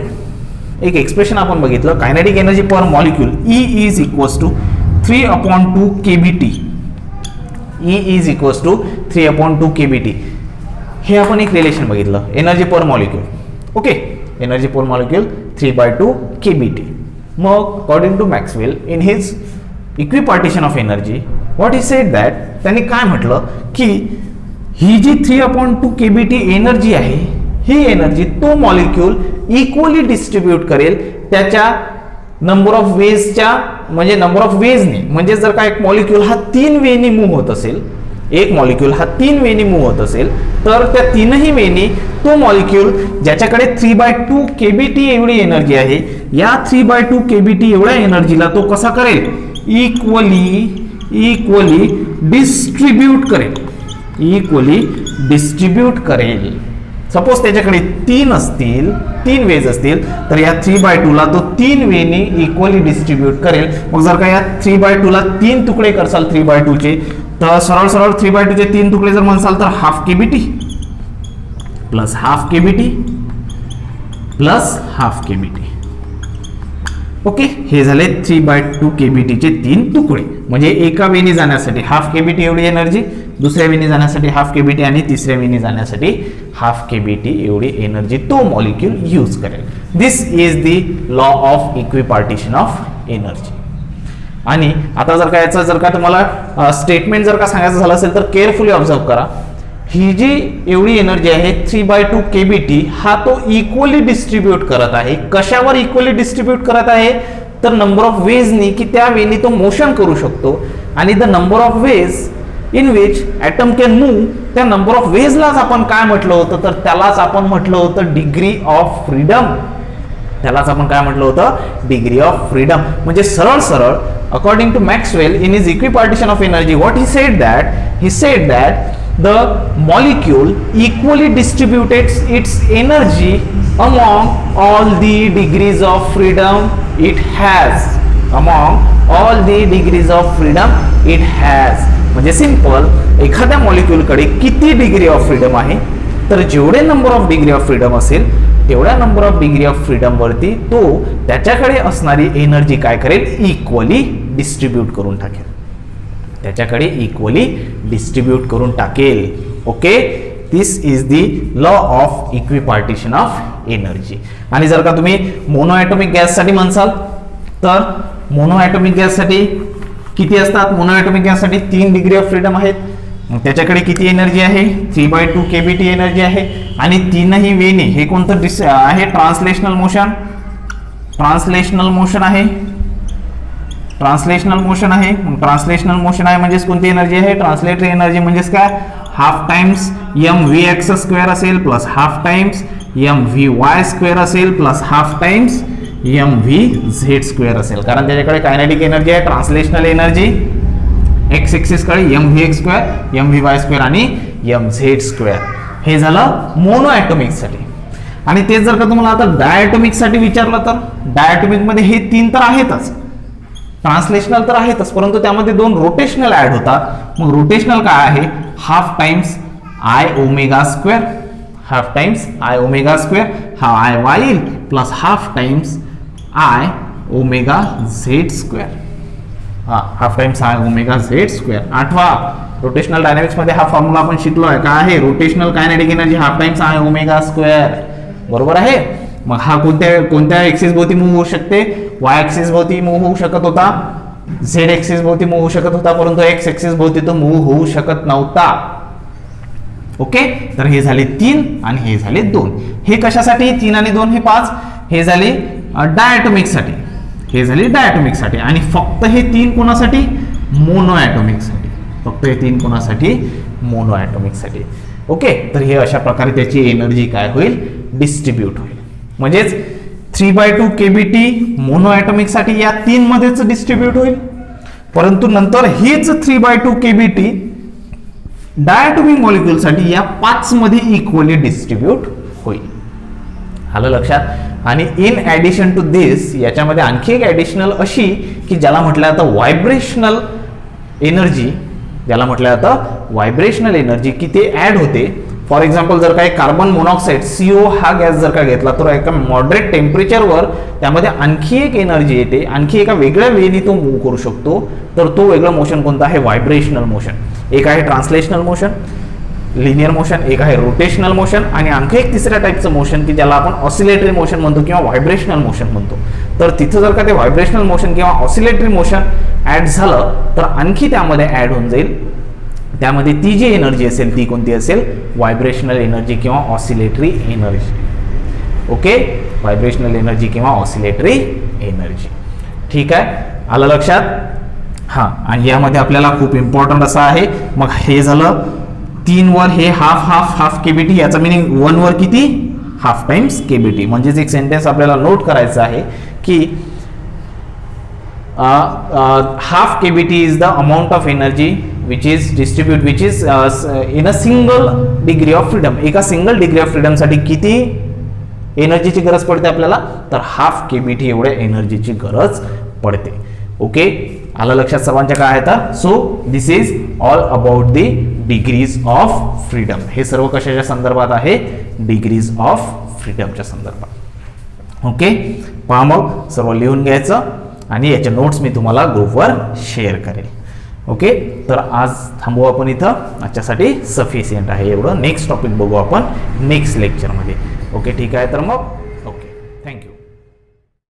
एक एक्सप्रेशन आपण बघितलं, kinetic energy per molecule E is equals to 3/2 kBT. E is equals to 3/2 kBT. हे आपण एक रिलेशन बघितलं, energy per molecule. Okay, energy per molecule 3/2 kBT. मग according to Maxwell in his equipartition of energy what he said that, त्यांनी काय म्हटलं की ही जी 3/2 kBT energy आहे, ही एनर्जी तो मॉलिक्यूल इक्वली डिस्ट्रीब्यूट करेल त्याच्या नंबर ऑफ वेजच्या, म्हणजे नंबर ऑफ वेजनी. म्हणजे जर का एक मॉलिक्यूल हा 3 वेनी मूव्ह होत असेल, एक मॉलिक्यूल हा 3 वेनी मूव्ह होत असेल, तर त्या 3ही वेनी तो मॉलिक्यूल ज्याच्याकडे 3/2 kBT एवढी एनर्जी आहे, या 3/2 kBT एवढ्या एनर्जीला तो कसा करेल, इक्वली डिस्ट्रीब्यूट करेल. इक्वली डिस्ट्रीब्यूट करेल. सपोज त्याच्याकडे 3 असतील, 3 वेज असतील, तर या 3/2 ला तो 3 वेनी इक्वली डिस्ट्रीब्यूट करेल. मग जर का या 3/2 ला 3 तुकडे करसाल 3/2 चे, तर सरळ सरळ 3/2 चे 3 तुकडे जर म्हणसाल तर half kBT plus half kBT plus half kBT. Okay, हे झाले 3/2 kBT चे 3 तुकडे. म्हणजे एका वेनी जाण्यासाठी हाफ kBT एवढी एनर्जी, दुसऱ्या वेनी जाण्यासाठी हाफ kBT आणि तिसऱ्या वेनी जाण्यासाठी हाफ kBT एवढी एनर्जी तो मॉलिक्यूल यूज करेल. This is the law of equipartition of energy. आणि आता जर का याचं जर का तुम्हाला स्टेटमेंट जर का सांगायचं झालं असेल तर केअरफुली ऑब्झर्व करा. ही जी एवढी एनर्जी आहे 3/2 kBT हा तो इक्वली डिस्ट्रीब्यूट करत आहे. कशावर इक्वली डिस्ट्रीब्यूट करत आहे, तर नंबर ऑफ वेजनी, की त्या वेनी तो मोशन करू शकतो. आणि the number of ways in which atom can move, त्या नंबर ऑफ वेजलाच आपण काय म्हटलं होतं, तर त्यालाच आपण म्हटलं होतं डिग्री ऑफ फ्रीडम. त्यालाच आपण काय म्हटलं होतं, डिग्री ऑफ फ्रीडम. म्हणजे सरळ सरळ according to Maxwell in his equipartition of energy what he said that the molecule equally distributes its energy among all the degrees of freedom it has. Among all the degrees of freedom it has. म्हणजे simple, एखाद्या molecule कडे किती degree of freedom आहे, तर जेवढे number of degree of freedom असेल तेवढ्या number of degree of freedom वरती तो त्याच्याकडे असणारी एनर्जी काय करेल, इक्वली डिस्ट्रीब्यूट करून टाकेल. त्याच्याकडे इक्वली डिस्ट्रीब्यूट करून टाकेल. Okay, this is the law of equipartition of energy. आणि जर का तुम्ही मोनो ॲटॉमिक गॅससाठी म्हणसाल तर मोनो ॲटॉमिक गॅससाठी किती असतात, मोनो ॲटॉमिक गॅससाठी 3 डिग्री ऑफ फ्रीडम आहेत. मग त्याच्याकडे किती एनर्जी आहे, 3/2 kBT एनर्जी आहे. आणि 3ही वेनी, हे कोणतं आहे, ट्रान्सलेशनल मोशन. ट्रान्सलेशनल मोशन आहे. ट्रान्सलेशनल मोशन आहे. ट्रान्सलेशनल मोशन आहे म्हणजेच कोणती एनर्जी आहे, ट्रान्सलेटरी एनर्जी. म्हणजेच काय, हाफ टाइम्स mvx² असेल प्लस हाफ टाइम्स mvy² असेल प्लस हाफ टाइम्स mvz² असेल. कारण त्याच्याकडे कायनेटिक एनर्जी आहे, ट्रान्सलेशनल एनर्जी x एक्सिस कडे mvx², mvy² आणि mz². हे झालं मोनो ॲटॉमिक साठी. आणि तेच जर का तुम्हाला आता डायॲटॉमिक साठी विचारलं तर डायॲटॉमिक मध्ये हे 3 तर आहेतच, ट्रान्सलेशनल तर आहेतच, परंतु त्यामध्ये 2 रोटेशनल ऍड होतात. मग रोटेशनल काय आहे, half times I ω², half times I ω² हा आय वाय येईल plus half times I omega Z square. हा half times I omega Z square. आठवा, रोटेशनल डायनामिक्स मध्ये हा फॉर्म्युला आपण शिकलोय. काय आहे? Rotational kinetic energy half times I omega square. बरोबर आहे. मग हा कोणत्या एक्सिस भोवती मूव्ह होऊ शकते? वाय एक्सिस भोवती मूव्ह होऊ शकत होता, झेड एक्सिस भोवती मूव्ह होऊ शकत होता, परंतु एक्स एक्सिस भोवती तो मूव्ह होऊ शकत नव्हता. ओके, तर हे झाले 3 आणि हे झाले 2. हे कशासाठी? 3 आणि 2 हे 5. हे झाले डायटोमिक साठी, हे झाले डायटोमिक साठी. आणि फक्त हे 3 कोणासाठी? मोनो ॲटोमिक साठी. फक्त हे 3 कोणासाठी? मोनो ॲटोमिक साठी. ओके, तर हे अशा प्रकारे त्याची एनर्जी काय होईल? डिस्ट्रीब्यूट होईल. म्हणजेच 3/2 केबीटी मोनो ॲटोमिक साठी या 3 मध्येच डिस्ट्रीब्यूट होईल, परंतु नंतर हेच 3/2 केबीटी डायटोमिक मॉलिक्यूल साठी या 5 मध्ये इक्वली डिस्ट्रीब्यूट होईल. आलं लक्षात? आणि इन ऍडिशन टू दिस याच्यामध्ये आणखी एक ऍडिशनल अशी की ज्याला म्हटलं जातं व्हायब्रेशनल एनर्जी, ज्याला म्हटलं जातं व्हायब्रेशनल एनर्जी, की ते ऍड होते. फॉर एक्झाम्पल जर काही कार्बन मोनॉक्साईड CO हा गॅस जर का घेतला तर एका मॉडरेट टेम्परेचरवर त्यामध्ये आणखी एक एनर्जी येते, आणखी एका वेगळ्या वेने तो मूव्ह करू शकतो. तर तो वेगळा मोशन कोणता आहे? Vibrational motion. एक आहे ट्रान्सलेशनल मोशन, लिनियर मोशन, एक आहे रोटेशनल मोशन, आणि आणखी एक तिसऱ्या टाईपचं मोशन की ज्याला आपण ऑसिलेटरी मोशन म्हणतो किंवा व्हायब्रेशनल मोशन म्हणतो. तर तिथं जर का ते व्हायब्रेशनल मोशन किंवा ऑसिलेटरी मोशन ऍड झालं तर आणखी त्यामध्ये ऍड होऊन जाईल. त्यामध्ये ती जी एनर्जी असेल ती कोणती असेल? व्हायब्रेशनल एनर्जी किंवा oscillatory energy. Okay, vibrational energy किंवा ऑसिलेटरी एनर्जी. ठीक आहे, आलं लक्षात? हा, आणि यामध्ये आपल्याला खूप इम्पॉर्टंट असं आहे. मग हे झालं 3 वर हे हाफ हाफ हाफ केबीटी, याचा मिनिंग 1 वर किती? Half times KBT. म्हणजेच एक सेंटेन्स आपल्याला नोट करायचं आहे की half kBT is the amount of energy which is in a single degree of freedom. एका सिंगल डिग्री ऑफ फ्रीडम साठी किती एनर्जीची गरज पडते आपल्याला? तर हाफ केबीटी एवढ्या एनर्जीची गरज पडते. ओके, आलं लक्षात सर्वांच्या काय आहे? So this is all about the degrees of freedom. हे सर्व कशाच्या संदर्भात आहे? डिग्रीज ऑफ फ्रीडमच्या संदर्भात. ओके, पहा मग सर्व लिहून घ्यायचं आणि याचे नोट्स मी तुम्हाला ग्रुपवर शेअर करेल. ओके, तर आज थांबू आपण इथं. आजच्यासाठी सफिशियंट आहे एवढं. नेक्स्ट टॉपिक बघू आपण नेक्स्ट लेक्चरमध्ये. ओके, ठीक आहे. तर मग